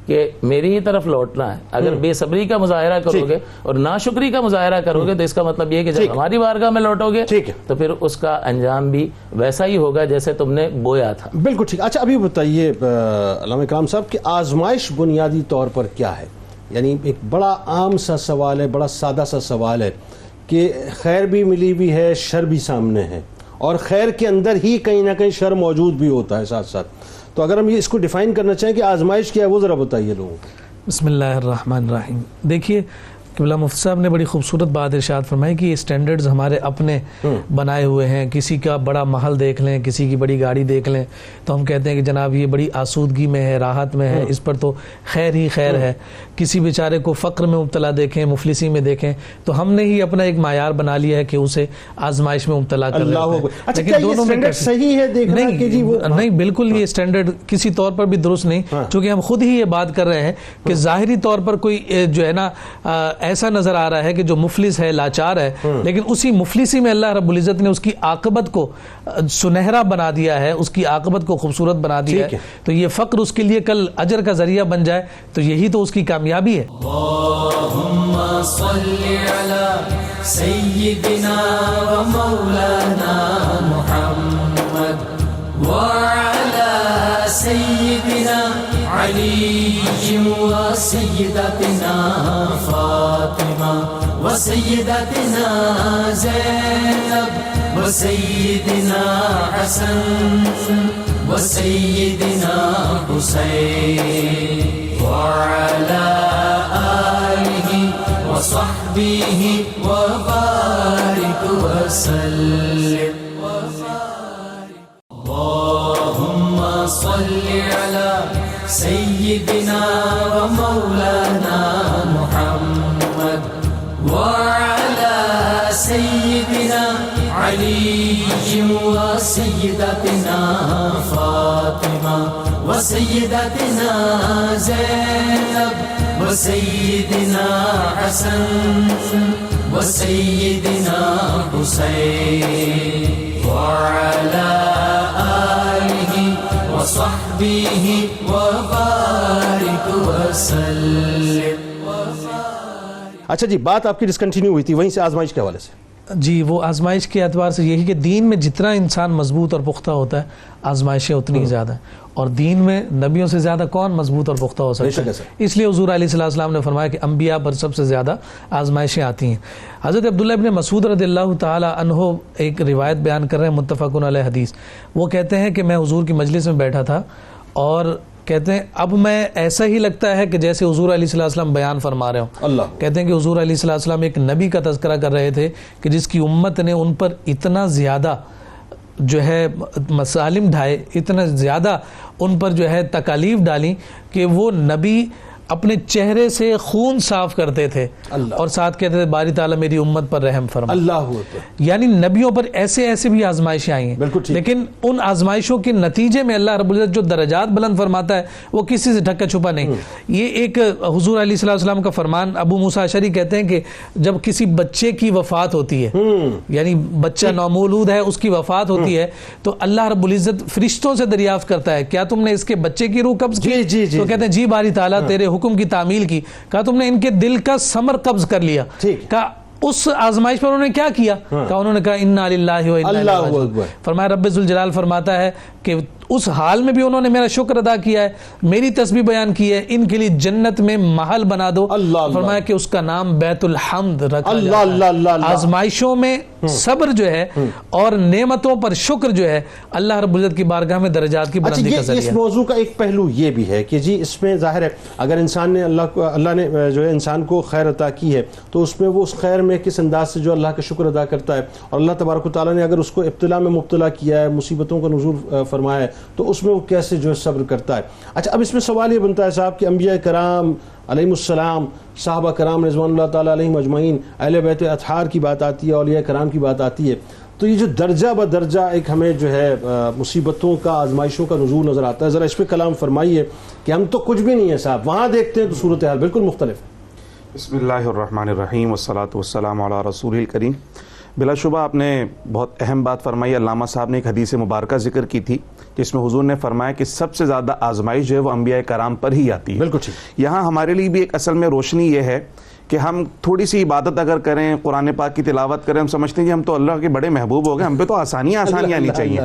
Speaker 5: کہ میری ہی طرف لوٹنا ہے. اگر بے صبری کا مظاہرہ کرو گے اور ناشکری کا مظاہرہ کرو گے تو اس کا مطلب یہ کہ جب ہماری بارگاہ میں لوٹو گے تو پھر اس کا انجام بھی ویسا ہی ہوگا جیسے تم نے بویا تھا.
Speaker 2: بالکل ٹھیک. اچھا ابھی بتائیے علامہ اکرام صاحب کہ آزمائش بنیادی طور پر کیا ہے؟ یعنی ایک بڑا عام سا سوال ہے، بڑا سادہ سا سوال ہے کہ خیر بھی ملی بھی ہے، شر بھی سامنے ہے، اور خیر کے اندر ہی کہیں نہ کہیں شر موجود بھی ہوتا ہے ساتھ ساتھ. تو اگر ہم یہ اس کو ڈیفائن کرنا چاہیں کہ آزمائش کیا ہے وہ ذرا بتائیے لوگوں کو.
Speaker 3: بسم اللہ الرحمن الرحیم. دیکھیے قبلہ مفتی صاحب نے بڑی خوبصورت بات ارشاد فرمائی کہ یہ اسٹینڈرڈز ہمارے اپنے بنائے ہوئے ہیں. کسی کا بڑا محل دیکھ لیں، کسی کی بڑی گاڑی دیکھ لیں تو ہم کہتے ہیں کہ جناب یہ بڑی آسودگی میں ہے، راحت میں ہے، اس پر تو خیر ہی خیر ہے. کسی بیچارے کو فقر میں مبتلا دیکھیں، مفلسی میں دیکھیں تو ہم نے ہی اپنا ایک معیار بنا لیا ہے کہ اسے آزمائش میں مبتلا کر رہے ہیں.
Speaker 2: لیکن دونوں میں صحیح ہے دیکھنا کہ جی وہ
Speaker 3: نہیں، بالکل یہ اسٹینڈرڈ کسی طور پر بھی درست نہیں، چونکہ ہم خود ہی یہ بات کر رہے ہیں کہ ظاہری طور پر کوئی جو ہے نا ایسا نظر آ رہا ہے کہ جو مفلس ہے، لاچار ہے، لیکن اسی مفلسی میں اللہ رب العزت نے اس کی عاقبت کو سنہرا بنا دیا ہے، اس کی عاقبت کو خوبصورت بنا دیا ہے. تو یہ فقر اس کے لیے کل اجر کا ذریعہ بن جائے تو یہی تو اس کی کامیابی ہے.
Speaker 1: اللہم صلی علی سیدنا و مولانا محمد وعلی سیدنا علی و سیدتنا فاطمہ و سیدتنا زینب و سیدنا حسن و سیدنا حسین وعلى آله وصحبه وبارك وسلم. اللهم صل على سيدنا ومولانا محمد وعلى سيدنا علي وسيدتنا فاطمة وسيدتنا زينب وسيدنا حسن وسيدنا حسين وعلى آله وصحبه وبارك وسلم.
Speaker 2: اچھا جی، بات آپ کی ڈسکنٹینیو ہوئی تھی وہیں سے آزمائش کے حوالے سے.
Speaker 3: جی وہ آزمائش کے اعتبار سے یہی کہ دین میں جتنا انسان مضبوط اور پختہ ہوتا ہے آزمائشیں اتنی ہی زیادہ ہیں، اور دین میں نبیوں سے زیادہ کون مضبوط اور پختہ ہو سکتا ہے. اس لیے حضور علیہ السلام نے فرمایا کہ انبیاء پر سب سے زیادہ آزمائشیں آتی ہیں. حضرت عبداللہ ابن مسعود رضی اللہ تعالی عنہ ایک روایت بیان کر رہے ہیں متفق علیہ حدیث. وہ کہتے ہیں کہ میں حضور کی مجلس میں بیٹھا تھا اور کہتے ہیں اب میں ایسا ہی لگتا ہے کہ جیسے حضور علیہ السلام بیان فرما رہے ہوں. اللہ کہتے ہیں کہ حضور علیہ السلام ایک نبی کا تذکرہ کر رہے تھے کہ جس کی امت نے ان پر اتنا زیادہ جو ہے مسالم ڈھائے، اتنا زیادہ ان پر جو ہے تکالیف ڈالی کہ وہ نبی اپنے چہرے سے خون صاف کرتے تھے اور ساتھ کہتے تھے باری تعالیٰ میری امت پر رحم فرما. اللہ یعنی نبیوں پر ایسے ایسے بھی آزمائشیں آئی ہیں، لیکن ان آزمائشوں کے نتیجے میں اللہ رب العزت جو درجات بلند فرماتا ہے وہ کسی سے ڈھکا چھپا نہیں. یہ ایک حضور علیہ السلام کا فرمان ابو موسیٰ اشعری کہتے ہیں کہ جب کسی بچے کی وفات ہوتی ہے، یعنی بچہ نومولود ہے اس کی وفات ہوتی ہے، تو اللہ رب العزت فرشتوں سے دریافت کرتا ہے کیا تم نے اس کے بچے کی روح قبض کی؟ تو کہتے ہیں جی باری تعالیٰ تیرے حکم کی تعمیل کی. کہا تم نے ان کے دل کا ثمر قبض کر لیا. کہا اس آزمائش پر انہوں نے کیا کیا؟ کہا انہوں نے کہا انا للہ و انا الیہ راجعون. فرمایا رب ذوالجلال فرماتا ہے کہ اس حال میں بھی انہوں نے میرا شکر ادا کیا ہے, میری تسبیح بیان کی ہے, ان کے لیے جنت میں محل بنا دو. فرمایا کہ اس کا نام بیت الحمد رکھا جاتا ہے. آزمائشوں میں صبر جو ہے اور نعمتوں پر شکر جو ہے اللہ رب العزت کی بارگاہ میں درجات کی بلندی کا ذریعہ.
Speaker 2: اس موضوع کا ایک پہلو یہ بھی ہے کہ جی اس میں ظاہر ہے اگر انسان نے اللہ نے جو ہے انسان کو خیر عطا کی ہے تو اس میں وہ اس خیر میں کس انداز سے جو اللہ کا شکر ادا کرتا ہے, اور اللہ تبارک و تعالیٰ نے اگر اس کو ابتلا میں مبتلا کیا ہے, مصیبتوں کا نزول فرمایا ہے, تو اس میں وہ کیسے جو ہے صبر کرتا ہے. اچھا اب اس میں سوال یہ بنتا ہے صاحب کہ انبیاء کرام علیہم السلام, صحابہ کرام رضوان اللہ تعالیٰ علیہم اجمعین, اہل بیت اطہار کی بات آتی ہے, اولیاء کرام کی بات آتی ہے, تو یہ جو درجہ بدرجہ ایک ہمیں جو ہے مصیبتوں کا, آزمائشوں کا نزول نظر آتا ہے, ذرا اس پہ کلام فرمائیے کہ ہم تو کچھ بھی نہیں ہے صاحب, وہاں دیکھتے ہیں تو صورتحال بالکل مختلف ہے.
Speaker 4: بسم اللہ الرحمن الرحیم والصلاۃ والسلام علی رسول الکریم. بلا شبہ آپ نے بہت اہم بات فرمائی. علامہ صاحب نے ایک حدیث مبارکہ ذکر کی تھی جس میں حضور نے فرمایا کہ سب سے زیادہ آزمائش جو ہے وہ انبیاء کرام پر ہی آتی ہے.
Speaker 2: بالکل ٹھیک.
Speaker 4: یہاں ہمارے لیے بھی ایک اصل میں روشنی یہ ہے کہ ہم تھوڑی سی عبادت اگر کریں, قرآن پاک کی تلاوت کریں, ہم سمجھتے ہیں کہ ہم تو اللہ کے بڑے محبوب ہو گئے, ہم پہ تو آسانیاں آنی چاہیے.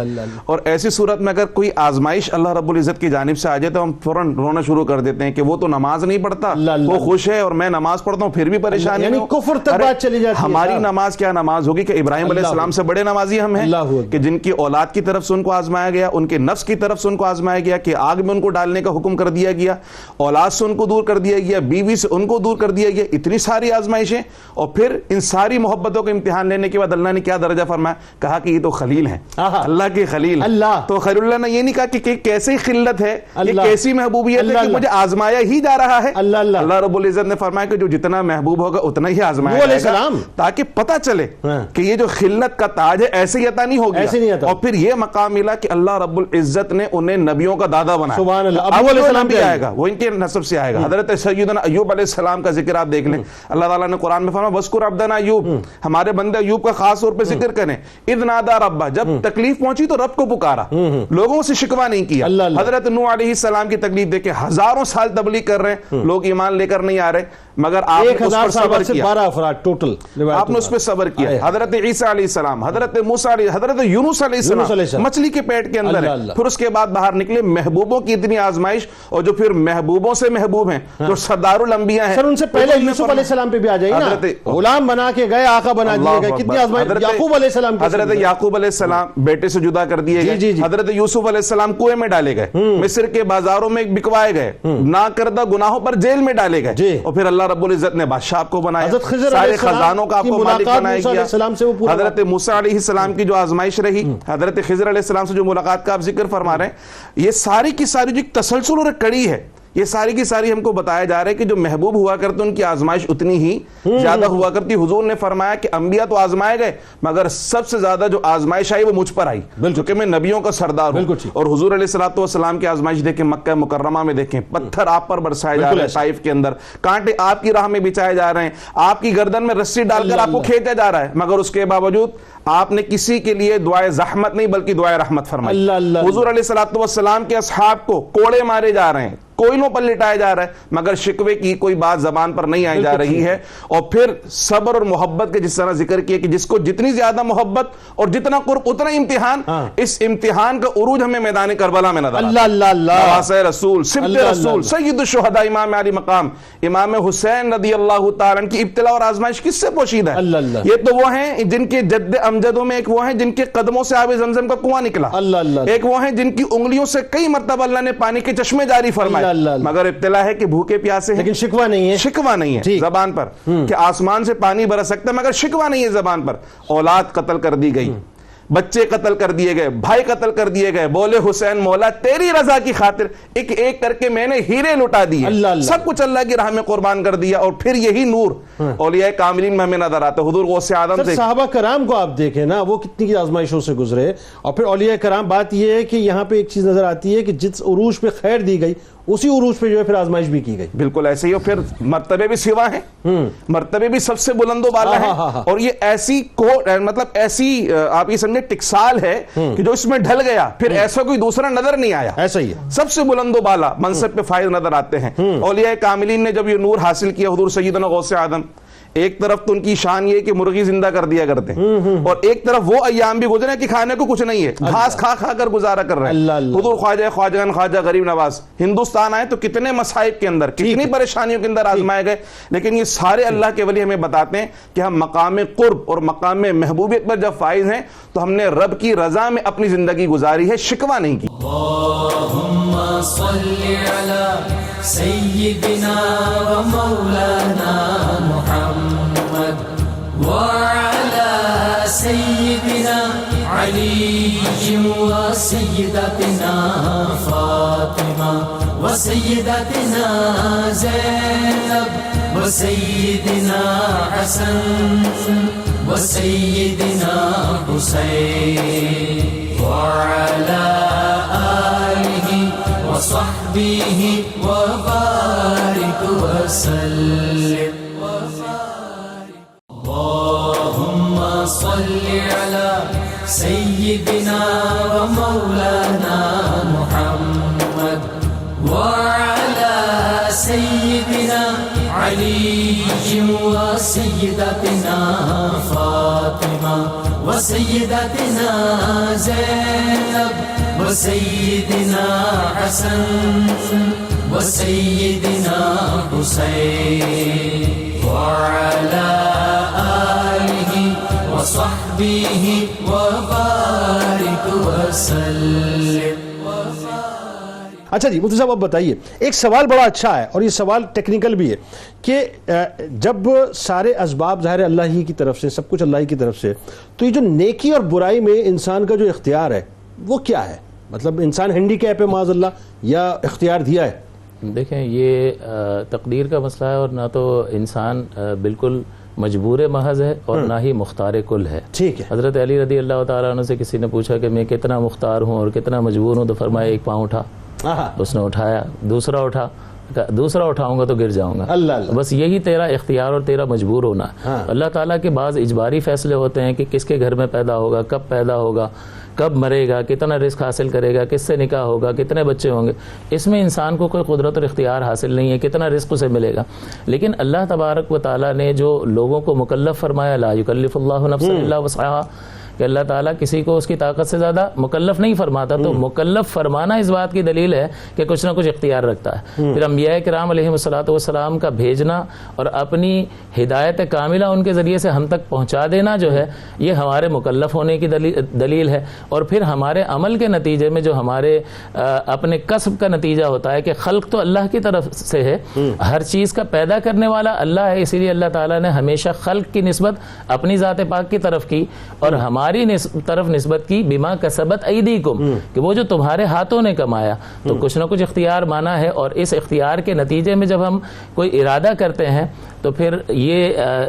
Speaker 4: اور ایسی صورت میں اگر کوئی آزمائش اللہ رب العزت کی جانب سے آ جائے تو ہم فوراً رونا شروع کر دیتے ہیں کہ وہ تو نماز نہیں پڑھتا, وہ خوش ہے اور میں نماز پڑھتا ہوں پھر بھی پریشانی.
Speaker 2: یعنی کفر تک بات چلی جاتی ہے.
Speaker 4: ہماری نماز کیا نماز ہوگی کہ ابراہیم علیہ السلام سے بڑے نمازی ہم ہیں کہ جن کی اولاد کی طرف سے ان کو آزمایا گیا, ان کے نفس کی طرف سے ان کو آزمایا گیا کہ آگ میں ان کو ڈالنے کا حکم کر دیا گیا, اولاد سے ان کو دور کر دیا گیا, بیوی سے ان کو دور کر دیا گیا, اتنی ساری آزمائش. اور پھر ان ساری محبتوں کا امتحان لینے کے بعد اللہ نے کیا درجہ فرمایا, کہا کہ یہ تو خلیل ہیں, اللہ کے خلیل. تو خلیل اللہ نے یہ نہیں کہا کہ کیسی خلت ہے, یہ کیسی محبوبیت ہے کہ مجھے آزمایا ہی جا رہا ہے. اللہ رب العزت نے فرمایا کہ جو جتنا محبوب ہوگا اتنا ہی آزمایا جائے گا, تاکہ پتہ چلے کہ یہ جو خلت کا تاج ہے ایسے ہی عطا نہیں ہو گیا. اور پھر یہ مقام ملا کہ اللہ رب العزت نے انہیں نبیوں کا دادا بنایا. سبحان اللہ. ابو علیہ السلام بھی آئے گا, وہ ان کے نسب سے آئے گا. حضرت سیدنا ایوب علیہ السلام کا ذکر آپ دیکھ لیں, اللہ تعالیٰ نے قرآن میں فرمایا وَذْكُرْ عَبْدَنَا ایوب, ہمارے بندے ایوب کا خاص طور پہ ذکر کریں. اِذْ نَادَىٰ رَبَّهُ, جب تکلیف پہنچی تو رب کو پکارا, لوگوں سے شکوہ نہیں کیا. حضرت نوح علیہ السلام کی تکلیف دیکھیں, ہزاروں سال تبلیغ کر رہے ہیں, لوگ ایمان لے کر نہیں آ رہے, مگر آپ نے اس پر صبر کیا. 12 افراد ٹوٹل, آپ نے اس پہ صبر کیا. حضرت عیسیٰ علیہ السلام, حضرت موسیٰ علیہ, حضرت یونس علیہ السلام مچھلی کے پیٹ کے اندر ہے, پھر اس کے بعد باہر نکلے. محبوبوں کی اتنی آزمائش, اور جو پھر محبوبوں سے محبوب ہیں, جو سردار الانبیاء ہیں.
Speaker 2: سر ان سے پہلے یوسف علیہ السلام پہ بھی آ جائیے نا, غلام بنا کے گئے, آقا بنا دیے گئے, کتنی آزمائش. یعقوب علیہ السلام,
Speaker 4: حضرت یعقوب علیہ السلام بیٹے سے جدا کر دیے گئے. حضرت یوسف علیہ السلام کنویں میں ڈالے گئے, مصر کے بازاروں میں بکوائے گئے, نہ کردہ گناہوں پر جیل میں ڈالے گئے, اور پھر اللہ رب العزت نے بادشاہ آپ کو بنایا, سارے خزانوں کا آپ کو مالک بنایا گیا. حضرت موسیٰ علیہ السلام کی جو آزمائش رہی, حضرت خضر علیہ السلام سے جو ملاقات کا آپ ذکر فرما رہے ہیں, یہ ساری کی ساری جو ایک تسلسل اور کڑی ہے, یہ ساری کی ساری ہم کو بتایا جا رہا ہے کہ جو محبوب ہوا کرتے ان کی آزمائش اتنی ہی زیادہ ہوا کرتی. حضور نے فرمایا کہ انبیاء تو آزمائے گئے, مگر سب سے زیادہ جو آزمائش آئی وہ مجھ پر آئی, کیونکہ میں نبیوں کا سردار ہوں. اور حضور علیہ السلام کی آزمائش دیکھیں, مکہ مکرمہ میں دیکھیں, پتھر آپ پر برسائے جا رہے ہیں, طائف کے اندر کانٹے آپ کی راہ میں بچائے جا رہے ہیں, آپ کی گردن میں رسی ڈال کر آپ کو کھینچا جا رہا ہے, مگر اس کے باوجود آپ نے کسی کے لیے دعائے زحمت نہیں بلکہ دعائے رحمت فرمائی. حضور علیہ السلام کے اصحاب کو کوڑے مارے جا رہے ہیں, کوئلوں پر لٹایا جا رہا ہے, مگر شکوے کی کوئی بات زبان پر نہیں آئی جا رہی ہے. اور پھر صبر اور محبت کے جس طرح ذکر کیا کہ جس کو جتنی زیادہ محبت اور جتنا قرب اتنا امتحان, اس امتحان کا عروج ہمیں میدان کربلا میں نظر آتا ہے. نواسۂ رسول, سبط رسول, سید الشہداء امام علی مقام امام حسین رضی اللہ تعالیٰ کی ابتلا اور آزمائش کس سے پوشیدہ ہے؟ یہ تو وہ ہیں جن کے جد امجدوں میں, ایک وہ ہیں جن کے قدموں سے آب زمزم کا کنواں نکلا, ایک وہ ہیں جن کی انگلیوں سے کئی مرتبہ اللہ نے پانی کے چشمے جاری فرمائے, مگر ابتلا ہے کہ بھوکے پیاسے ہیں,
Speaker 2: لیکن شکوہ نہیں ہے
Speaker 4: زبان پر کہ آسمان سے پانی برس سکتا ہے, مگر شکوہ نہیں ہے زبان پر. اولاد قتل کر دی گئی, بچے قتل کر دیے گئے, بھائی قتل کر دیے گئے, بولے حسین مولا تیری رضا کی خاطر ایک ایک کر کے میں نے ہیرے لٹا دیے, سب کچھ اللہ کی راہ میں قربان کر دیا. اور پھر یہی نور اولیاء کاملین میں ہمیں نظر آتا ہے. حضور غوث اعظم سے
Speaker 2: صحابہ کرام کو آپ دیکھیں نا, وہ کتنی آزمائشوں سے گزرے, اور پھر اولیاء کرام. بات یہ ہے کہ یہاں پہ ایک چیز نظر آتی ہے کہ جس عروج پہ خیر دی گئی اسی عروج پہ جو ہے پھر آزمائش بھی کی گئی.
Speaker 4: بالکل ایسے ہی, اور پھر مرتبے بھی سوا ہیں, مرتبے بھی سب سے بلند و بالا ہیں, اور یہ ایسی مطلب ایسی آپ یہ سمجھے ٹکسال ہے کہ جو اس میں ڈھل گیا پھر ایسا کوئی دوسرا نظر نہیں آیا.
Speaker 2: ایسا ہی ہے,
Speaker 4: سب سے بلند و بالا منصب پہ فائز نظر آتے ہیں. اولیاء کاملین نے جب یہ نور حاصل کیا, حضور سیدنا غوث اعظم ایک طرف تو ان کی شان یہ کہ مرغی زندہ کر دیا کرتے ہیں، اور ایک طرف وہ ایام بھی گزرے کہ کھانے کو کچھ نہیں ہے، گھاس کھا کھا کر گزارا کر رہے ہیں۔ حضور خواجہ خواجگان خواجہ غریب نواز ہندوستان آئے تو کتنے مصائب کے اندر، کتنی پریشانیوں کے اندر آزمائے گئے، لیکن یہ سارے اللہ کے ولی ہمیں بتاتے ہیں کہ ہم مقام قرب اور مقام محبوبیت پر جب فائز ہیں تو ہم نے رب کی رضا میں اپنی زندگی گزاری ہے، شکوہ نہیں کی۔
Speaker 1: اللہم صلی علی سیدنا و مولانا محمد وعلى سيدنا علي وسيدتنا فاطمة وسيدتنا زينب وسيدنا حسن وسيدنا حسين وعلى آله وصحبه وبارك وسلم۔ اللهم صل على سيدنا ومولانا محمد وعلى سيدنا علي وسيدتنا فاطمة وسيدتنا زينب وسيدنا حسن وسيدنا حسين وعلى آله وصحبه وبارك وسلم۔
Speaker 2: اچھا جی مفتی صاحب اب بتائیے، ایک سوال بڑا اچھا ہے اور یہ سوال ٹیکنیکل بھی ہے کہ جب سارے اسباب ظاہر اللہ ہی کی طرف سے، سب کچھ اللہ ہی کی طرف سے، تو یہ جو نیکی اور برائی میں انسان کا جو اختیار ہے وہ کیا ہے؟ مطلب انسان ہینڈی کیپ ہے معاذ اللہ یا اختیار دیا ہے؟
Speaker 5: دیکھیں یہ تقدیر کا مسئلہ ہے، اور نہ تو انسان بالکل مجبور محض ہے اور نہ ہی مختار کل ہے۔
Speaker 2: ٹھیک ہے۔
Speaker 5: حضرت علی رضی اللہ تعالیٰ عنہ سے کسی نے پوچھا کہ میں کتنا مختار ہوں اور کتنا مجبور ہوں، تو فرمایا ایک پاؤں اٹھا، اس نے اٹھایا، دوسرا اٹھا، دوسرا اٹھاؤں گا تو گر جاؤں گا۔
Speaker 2: اللہ
Speaker 5: بس یہی تیرا اختیار اور تیرا مجبور ہونا ہے۔ اللہ تعالیٰ کے بعض اجباری فیصلے ہوتے ہیں کہ کس کے گھر میں پیدا ہوگا، کب پیدا ہوگا، کب مرے گا، کتنا رزق حاصل کرے گا، کس سے نکاح ہوگا، کتنے بچے ہوں گے، اس میں انسان کو کوئی قدرت اور اختیار حاصل نہیں ہے، کتنا رزق اسے ملے گا۔ لیکن اللہ تبارک و تعالیٰ نے جو لوگوں کو مکلف فرمایا، لا یکلف اللہ نفسا الا وسعہا، کہ اللہ تعالیٰ کسی کو اس کی طاقت سے زیادہ مکلف نہیں فرماتا، تو مکلف فرمانا اس بات کی دلیل ہے کہ کچھ نہ کچھ اختیار رکھتا ہے۔ پھر انبیاء کرام علیہ السلام کا بھیجنا اور اپنی ہدایت کاملہ ان کے ذریعے سے ہم تک پہنچا دینا جو ہے، یہ ہمارے مکلف ہونے کی دلیل ہے۔ اور پھر ہمارے عمل کے نتیجے میں جو ہمارے اپنے کسب کا نتیجہ ہوتا ہے کہ خلق تو اللہ کی طرف سے ہے، ہر چیز کا پیدا کرنے والا اللہ ہے، اسی لیے اللہ تعالیٰ نے ہمیشہ خلق کی نسبت اپنی ذات پاک کی طرف کی اور ہماری طرف نسبت کی بما کسبت ایدیکم، کہ وہ جو تمہارے ہاتھوں نے کمایا، تو کچھ نہ کچھ اختیار مانا ہے۔ اور اس اختیار کے نتیجے میں جب ہم کوئی ارادہ کرتے ہیں تو پھر یہ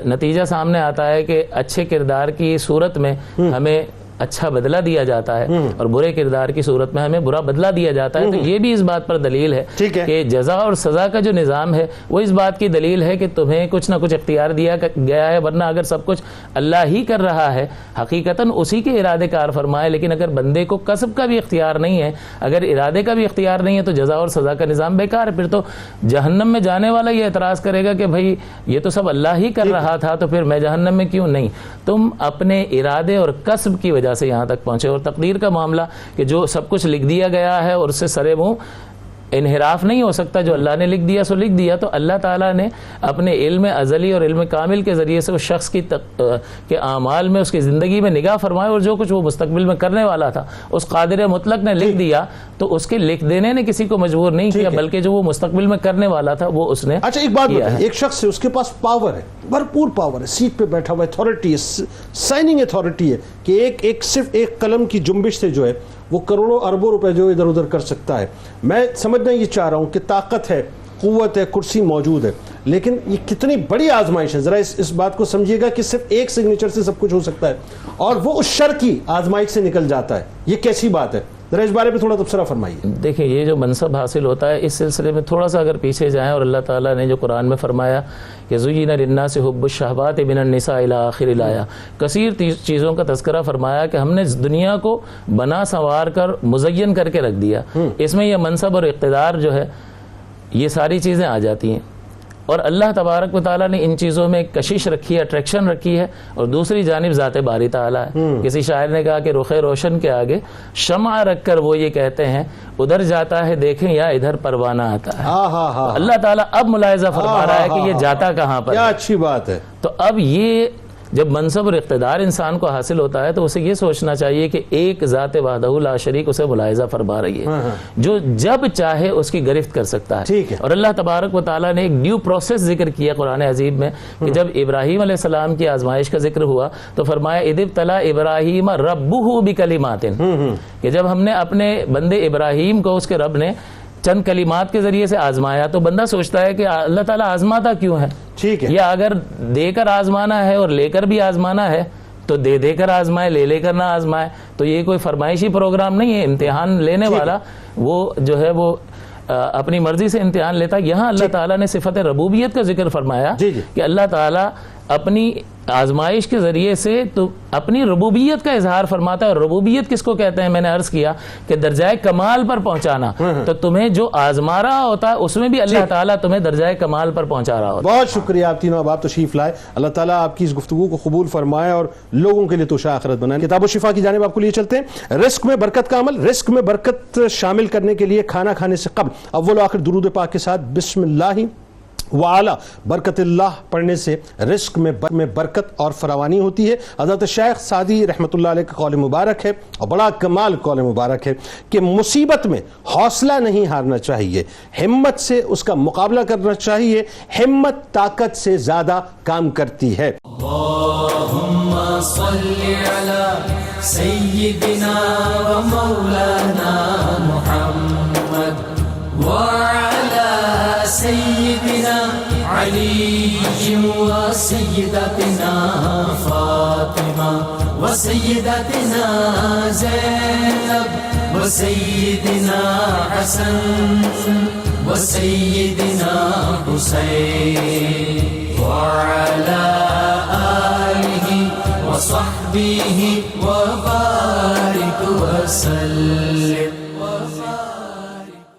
Speaker 5: نتیجہ سامنے آتا ہے کہ اچھے کردار کی صورت میں ہمیں اچھا بدلہ دیا جاتا ہے اور برے کردار کی صورت میں ہمیں برا بدلہ دیا جاتا ہے۔ تو یہ بھی اس بات پر دلیل ہے کہ جزا اور سزا کا جو نظام ہے وہ اس بات کی دلیل ہے کہ تمہیں کچھ نہ کچھ اختیار دیا گیا ہے، ورنہ اگر سب کچھ اللہ ہی کر رہا ہے، حقیقتاً اسی کے ارادے کار فرمائے، لیکن اگر بندے کو کسب کا بھی اختیار نہیں ہے، اگر ارادے کا بھی اختیار نہیں ہے، تو جزا اور سزا کا نظام بیکار ہے۔ پھر تو جہنم میں جانے والا یہ اعتراض کرے گا کہ بھائی یہ تو سب اللہ ہی کر رہا تھا، تو پھر میں جہنم میں کیوں نہیں؟ تم اپنے ارادے اور کسب کی وجہ سے یہاں تک پہنچے۔ اور تقدیر کا معاملہ کہ جو سب کچھ لکھ دیا گیا ہے اور اس سے سرے منہ انحراف نہیں ہو سکتا، جو اللہ نے لکھ دیا سو لکھ دیا، تو اللہ تعالیٰ نے اپنے علم ازلی اور علم کامل کے ذریعے سے اس شخص کے اعمال میں، اس کی زندگی میں نگاہ فرمائے، اور جو کچھ وہ مستقبل میں کرنے والا تھا اس قادر مطلق نے لکھ دیا، تو اس کے لکھ دینے نے کسی کو مجبور نہیں کیا، بلکہ جو وہ مستقبل میں کرنے والا تھا وہ اس نے۔
Speaker 2: اچھا ایک بات بتائیں، ایک شخص ہے، اس کے پاس پاور ہے، بھرپور پاور ہے، سیٹ پہ بیٹھا ہوا، اتھارٹی ہے، سائننگ اتھارٹی ہے، کہ صرف ایک قلم کی جنبش سے جو ہے وہ کروڑوں اربوں روپے جو ادھر ادھر کر سکتا ہے۔ میں سمجھنا یہ چاہ رہا ہوں کہ طاقت ہے، قوت ہے، کرسی موجود ہے، لیکن یہ کتنی بڑی آزمائش ہے۔ ذرا اس بات کو سمجھیے گا کہ صرف ایک سگنیچر سے سب کچھ ہو سکتا ہے، اور وہ اس شر کی آزمائش سے نکل جاتا ہے، یہ کیسی بات ہے؟ ذرا اس بارے میں تھوڑا تبصرہ فرمائیے۔
Speaker 5: دیکھیں یہ جو منصب حاصل ہوتا ہے، اس سلسلے میں تھوڑا سا اگر پیچھے جائیں، اور اللہ تعالیٰ نے جو قرآن میں فرمایا کہ زُيِّنَ لِلنَّاسِ حُبُّ الشَّهَوَاتِ مِنَ النِّسَاءِ إِلَى آخِرِ الآيَةِ، کثیر چیزوں کا تذکرہ فرمایا کہ ہم نے دنیا کو بنا سنوار کر مزین کر کے رکھ دیا، اس میں یہ منصب اور اقتدار جو ہے یہ ساری چیزیں آ جاتی ہیں۔ اور اللہ تبارک و تعالیٰ نے ان چیزوں میں کشش رکھی ہے, اٹریکشن رکھی ہے, اور دوسری جانب ذات باری تعالیٰ ہے. کسی شاعر نے کہا کہ رخ روشن کے آگے شمع رکھ کر وہ یہ کہتے ہیں ادھر جاتا ہے دیکھیں یا ادھر پروانہ آتا ہے. اللہ تعالیٰ اب ملاحظہ فرما رہا ہے کہ یہ جاتا کہاں پر.
Speaker 2: کیا اچھی بات ہے.
Speaker 5: تو اب یہ جب منصب اور اقتدار انسان کو حاصل ہوتا ہے تو اسے یہ سوچنا چاہیے کہ ایک ذات وحدہ لا شریک اسے ملاحظہ فرما رہی ہے جو جب چاہے اس کی گرفت کر سکتا ہے. اور اللہ تبارک و تعالیٰ نے ایک ڈیو پروسیس ذکر کیا قرآن عظیم میں کہ جب ابراہیم علیہ السلام کی آزمائش کا ذکر ہوا تو فرمایا اذ ابتلی ابراہیم ربہ بکلمات, کہ جب ہم نے اپنے بندے ابراہیم کو اس کے رب نے چند کلمات کے ذریعے سے آزمایا. تو بندہ سوچتا ہے کہ اللہ تعالیٰ آزماتا کیوں ہے,
Speaker 2: ٹھیک ہے,
Speaker 5: یا اگر دے کر آزمانا ہے اور لے کر بھی آزمانا ہے تو دے کر آزمائے, لے کر نہ آزمائے. تو یہ کوئی فرمائشی پروگرام نہیں ہے. امتحان لینے والا وہ جو ہے وہ اپنی مرضی سے امتحان لیتا. یہاں اللہ تعالیٰ نے صفت ربوبیت کا ذکر فرمایا کہ اللہ تعالیٰ اپنی آزمائش کے ذریعے سے تو اپنی ربوبیت کا اظہار فرماتا ہے. اور ربوبیت کس کو کہتے ہیں, میں نے عرض کیا کہ درجۂ کمال پر پہنچانا. تو تمہیں جو آزما رہا ہوتا ہے اس میں بھی اللہ تعالیٰ تمہیں درجۂ کمال پر پہنچا رہا ہوتا ہے.
Speaker 2: بہت شکریہ آپ تینوں, اب آپ تشریف لائے. اللہ تعالیٰ آپ کی اس گفتگو کو قبول فرمائے اور لوگوں کے لیے توشہ آخرت بنائے. کتاب و شفا کی جانب آپ کو لیے چلتے ہیں. رزق میں برکت کا عمل. رزق میں برکت شامل کرنے کے لیے کھانا کھانے سے قبل اول و آخر درود پاک کے ساتھ بسم اللہ وعلی برکت اللہ پڑھنے سے رزق میں برکت اور فراوانی ہوتی ہے. حضرت شیخ سعدی رحمۃ اللہ علیہ کا قول مبارک ہے اور بڑا کمال قول مبارک ہے کہ مصیبت میں حوصلہ نہیں ہارنا چاہیے, ہمت سے اس کا مقابلہ کرنا چاہیے. ہمت طاقت سے زیادہ کام کرتی ہے.
Speaker 1: اللہم صلی علی سیدنا و مولانا محمد وعلی سیدنا علی و سیدتنا فاطمہ و سیدتنا زینب و سیدنا حسن و سیدنا حسین وعلی آلہ و صحبہ و بارک وسلم.